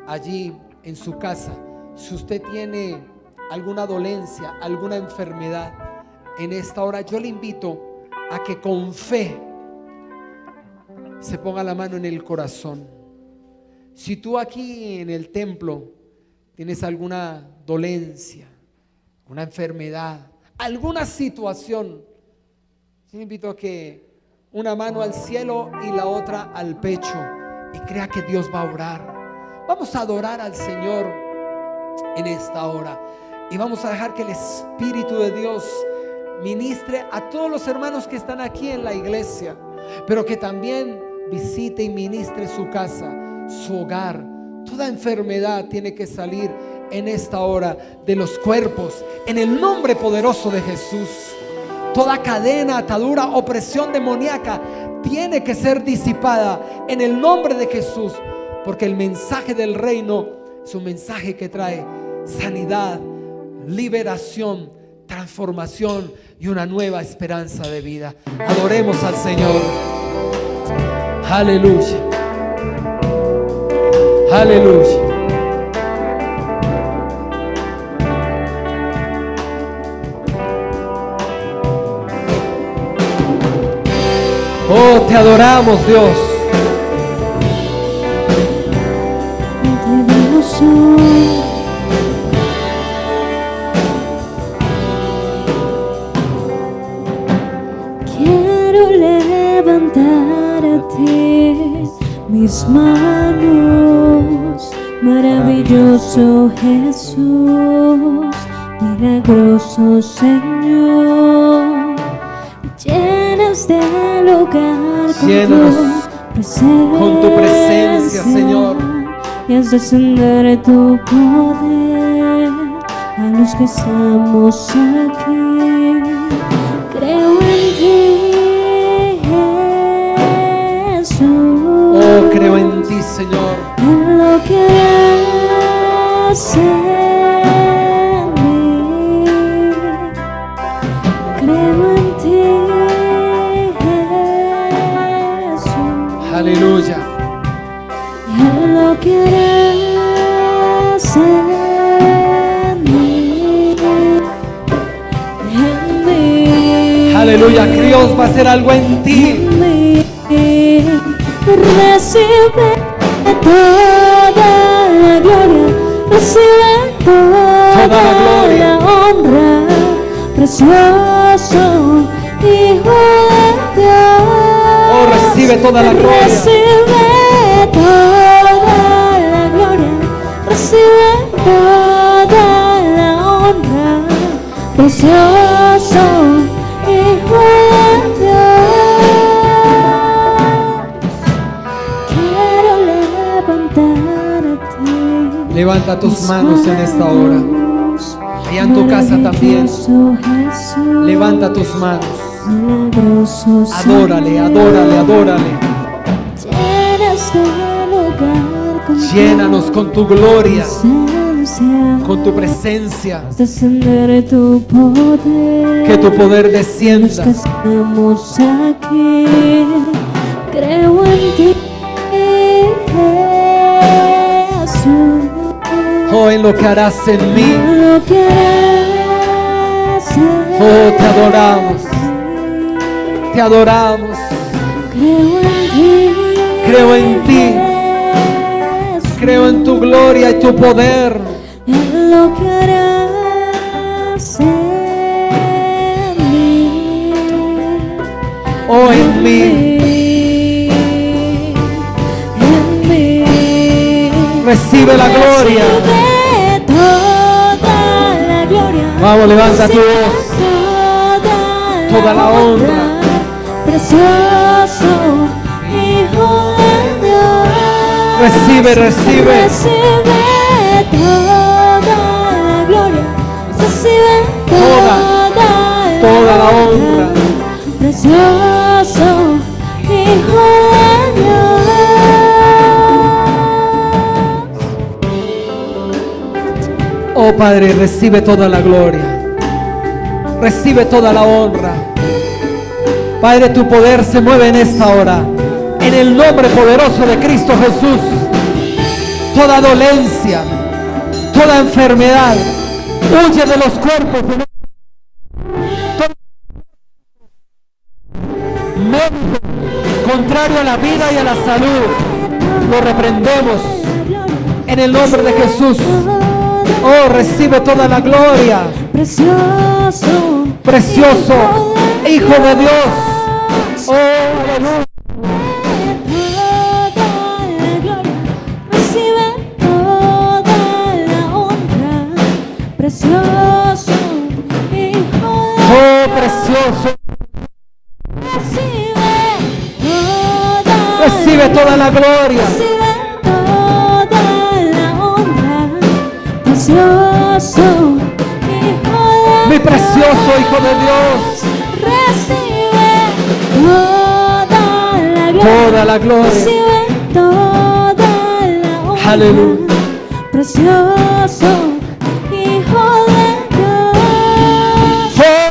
allí en su casa. Si usted tiene alguna dolencia, alguna enfermedad, en esta hora yo le invito a que con fe se ponga la mano en el corazón. Si tú aquí en el templo tienes alguna dolencia, una enfermedad, alguna situación, yo le invito a que una mano al cielo y la otra al pecho, y crea que Dios va a orar. Vamos a adorar al Señor en esta hora y vamos a dejar que el Espíritu de Dios ministre a todos los hermanos que están aquí en la iglesia, pero que también visite y ministre su casa, su hogar. Toda enfermedad tiene que salir en esta hora de los cuerpos, en el nombre poderoso de Jesús. Toda cadena, atadura, opresión demoníaca tiene que ser disipada en el nombre de Jesús, porque el mensaje del reino es un mensaje que trae sanidad, liberación, transformación y una nueva esperanza de vida. Adoremos al Señor. Aleluya, aleluya. Oh, te adoramos, Dios. Quiero levantar a ti mis manos, maravilloso Jesús, milagroso Señor. Llenas del lugar con tu presencia, Señor, y haz descender tu poder a los que estamos aquí. Creo en ti, Jesús. Oh, creo en ti, Señor. En lo que haces en mí. Creo en ti, Jesús. Aleluya. En lo que harás en mí. En mí. Aleluya, Dios va a hacer algo en ti. Recibe toda la gloria, recibe toda la gloria, la honra, precioso Hijo de Dios. Oh, recibe toda la gloria. Recibe toda la gloria, recibe toda la honra, precioso Hijo de Dios. Quiero levantar a ti. Levanta tus manos en esta hora. Y en tu casa también. Levanta tus manos. Adórale, adórale, adórale. Llénanos con tu gloria, con tu presencia. Que tu poder descienda. Estamos aquí. Creo en ti, Jesús. Oh, en lo que harás en mí. En lo que harás en Oh, te adoramos. Te adoramos. Creo en ti. Creo en ti. Creo en tu gloria y tu poder. en lo que harás en mí. Oh, en mí. En mí. Recibe la gloria. Recibe toda la gloria. Vamos, levanta tu voz. Toda la honra. Precioso Hijo de Dios. Recibe, recibe. Recibe toda la gloria. Recibe Toda la honra. Precioso Hijo de Dios. Oh Padre, recibe toda la gloria. Recibe toda la honra. Padre, tu poder se mueve en esta hora. En el nombre poderoso de Cristo Jesús. Toda dolencia, toda enfermedad, huye de los cuerpos. Todo médico contrario a la vida y a la salud, lo reprendemos en el nombre de Jesús. Oh, recibe toda la gloria. Precioso, Precioso Hijo de Dios. Oh, aleluya. toda la gloria, recibe toda la honra. Precioso Hijo de Oh, precioso. Recibe toda la gloria. recibe toda la honra. Precioso Hijo de Mi precioso Hijo de Dios. recibe toda la gloria. Toda la gloria. Recibe toda la honra. Aleluya. Precioso Hijo de Dios. Oh,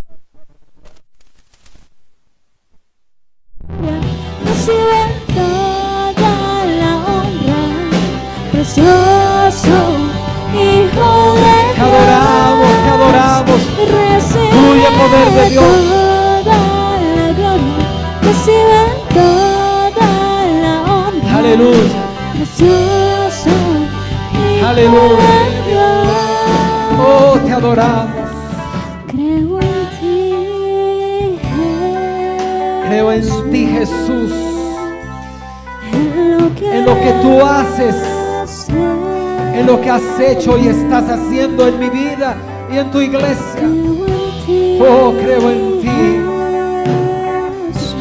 Recibe toda la honra. Precioso Hijo de Dios. te adoramos, te adoramos. Recibe Fluye poder de Dios. toda la gloria. Recibe toda la honra. Aleluya. Precioso Hijo Aleluya. de Dios. Oh, te adoramos. Creo en ti. Creo en ti, Jesús. En lo que tú haces, en lo que has hecho y estás haciendo en mi vida y en tu iglesia. Oh, creo en ti.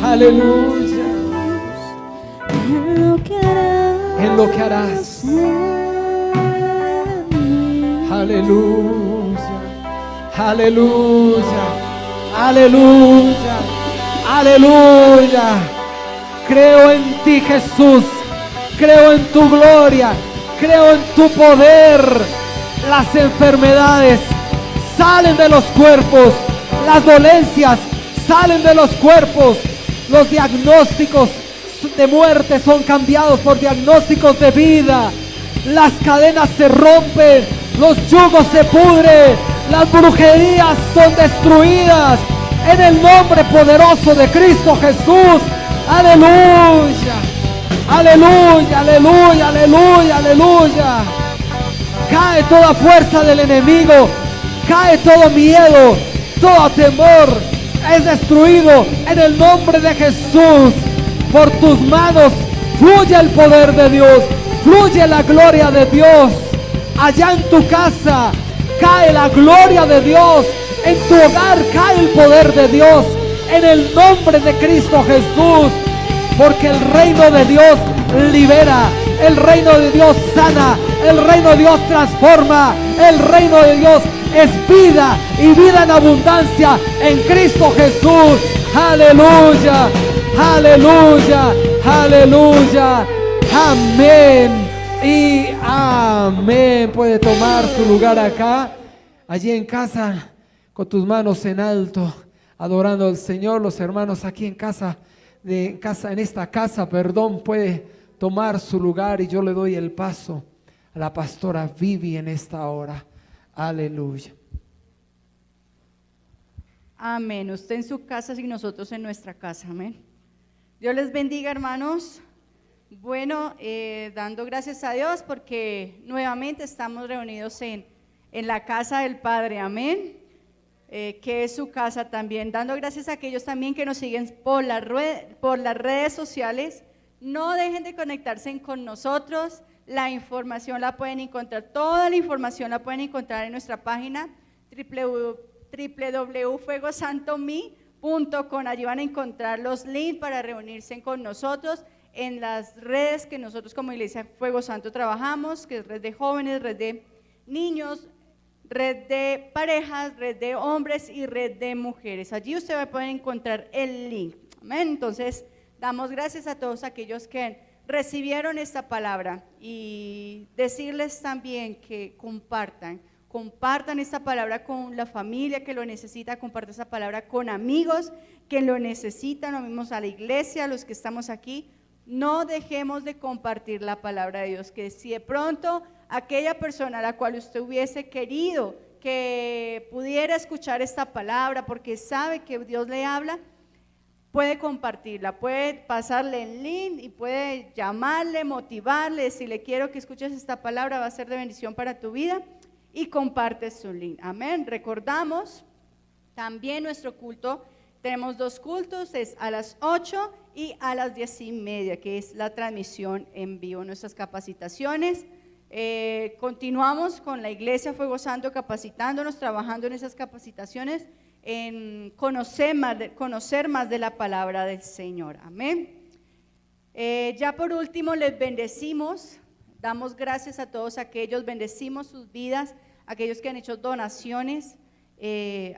Aleluya. En lo que harás. Aleluya. Aleluya. Aleluya. Aleluya. Creo en ti, Jesús. Creo en tu gloria. Creo en tu poder. Las enfermedades salen de los cuerpos. Las dolencias salen de los cuerpos. Los diagnósticos de muerte son cambiados por diagnósticos de vida. Las cadenas se rompen. Los yugos se pudren. Las brujerías son destruidas. En el nombre poderoso de Cristo Jesús. Aleluya. Aleluya, aleluya, aleluya, aleluya. Cae toda fuerza del enemigo. Cae todo miedo. Todo temor es destruido en el nombre de Jesús. Por tus manos fluye el poder de Dios. Fluye la gloria de Dios. Allá en tu casa cae la gloria de Dios. En tu hogar cae el poder de Dios. En el nombre de Cristo Jesús. Porque el reino de Dios libera. El reino de Dios sana. El reino de Dios transforma. El reino de Dios es vida y vida en abundancia en Cristo Jesús. Aleluya. Aleluya. Aleluya. Amén. Y amén. Puede tomar su lugar acá. Allí en casa, con tus manos en alto, adorando al Señor. Los hermanos aquí en en esta casa, puede tomar su lugar y yo le doy el paso a la pastora Vivi en esta hora. Aleluya. Amén. Usted en su casa y nosotros en nuestra casa. Amén. Dios les bendiga, hermanos. Bueno, dando gracias a Dios porque nuevamente estamos reunidos en la casa del Padre, amén, que es su casa también. Dando gracias a aquellos también que nos siguen por las redes sociales. No dejen de conectarse con nosotros. La información la pueden encontrar, toda la información la pueden encontrar en nuestra página www.fuegosantomi.com. Allí van a encontrar los links para reunirse con nosotros en las redes que nosotros como Iglesia Fuego Santo trabajamos, que es red de jóvenes, red de niños, red de parejas, red de hombres y red de mujeres. Allí usted va a poder encontrar el link. Amén. Entonces, damos gracias a todos aquellos que recibieron esta palabra y decirles también que compartan esta palabra con la familia que lo necesita, compartan esta palabra con amigos que lo necesitan, lo mismos a la iglesia, a los que estamos aquí. No dejemos de compartir la palabra de Dios, que si de pronto aquella persona a la cual usted hubiese querido que pudiera escuchar esta palabra porque sabe que Dios le habla, puede compartirla, puede pasarle el link y puede llamarle, motivarle, decirle quiero que escuches esta palabra, va a ser de bendición para tu vida, y comparte su link. Amén. Recordamos también nuestro culto, tenemos 2 cultos, es a las 8 y a las 10:30, que es la transmisión en vivo, nuestras capacitaciones. Continuamos con la Iglesia Fuego Santo capacitándonos, trabajando en esas capacitaciones, en conocer más de la palabra del Señor. Amén. Ya por último les bendecimos, damos gracias a todos aquellos, bendecimos sus vidas, aquellos que han hecho donaciones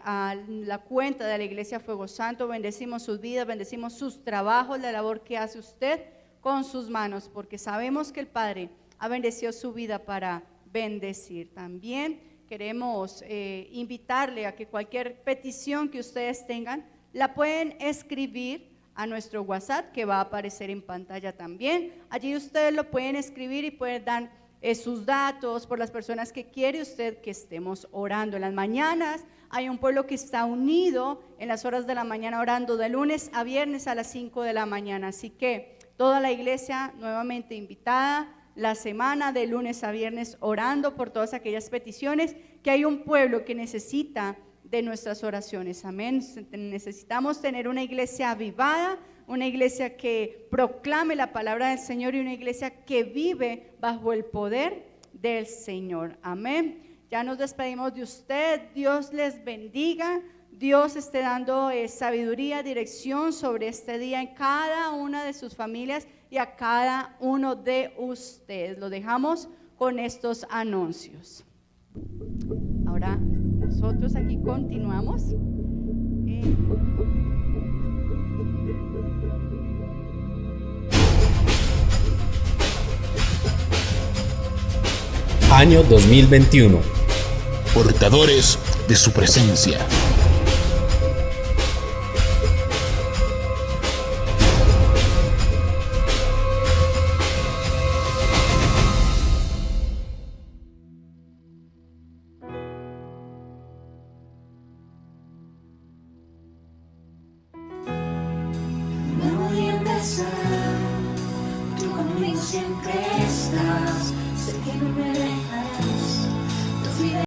a la cuenta de la Iglesia Fuego Santo, bendecimos sus vidas, bendecimos sus trabajos, la labor que hace usted con sus manos, porque sabemos que el Padre ha bendecido su vida para bendecir. También queremos invitarle a que cualquier petición que ustedes tengan, la pueden escribir a nuestro WhatsApp que va a aparecer en pantalla también. Allí ustedes lo pueden escribir y pueden dar sus datos por las personas que quiere usted que estemos orando. En las mañanas hay un pueblo que está unido en las horas de la mañana orando de lunes a viernes a las 5 de la mañana. Así que toda la iglesia nuevamente invitada, la semana de lunes a viernes orando por todas aquellas peticiones, que hay un pueblo que necesita de nuestras oraciones. Amén. Necesitamos tener una iglesia avivada, una iglesia que proclame la palabra del Señor y una iglesia que vive bajo el poder del Señor. Amén. Ya nos despedimos de usted. Dios les bendiga. Dios esté dando sabiduría, dirección sobre este día en cada una de sus familias y a cada uno de ustedes. Lo dejamos con estos anuncios. Ahora nosotros aquí continuamos. Año 2021. Portadores de su presencia.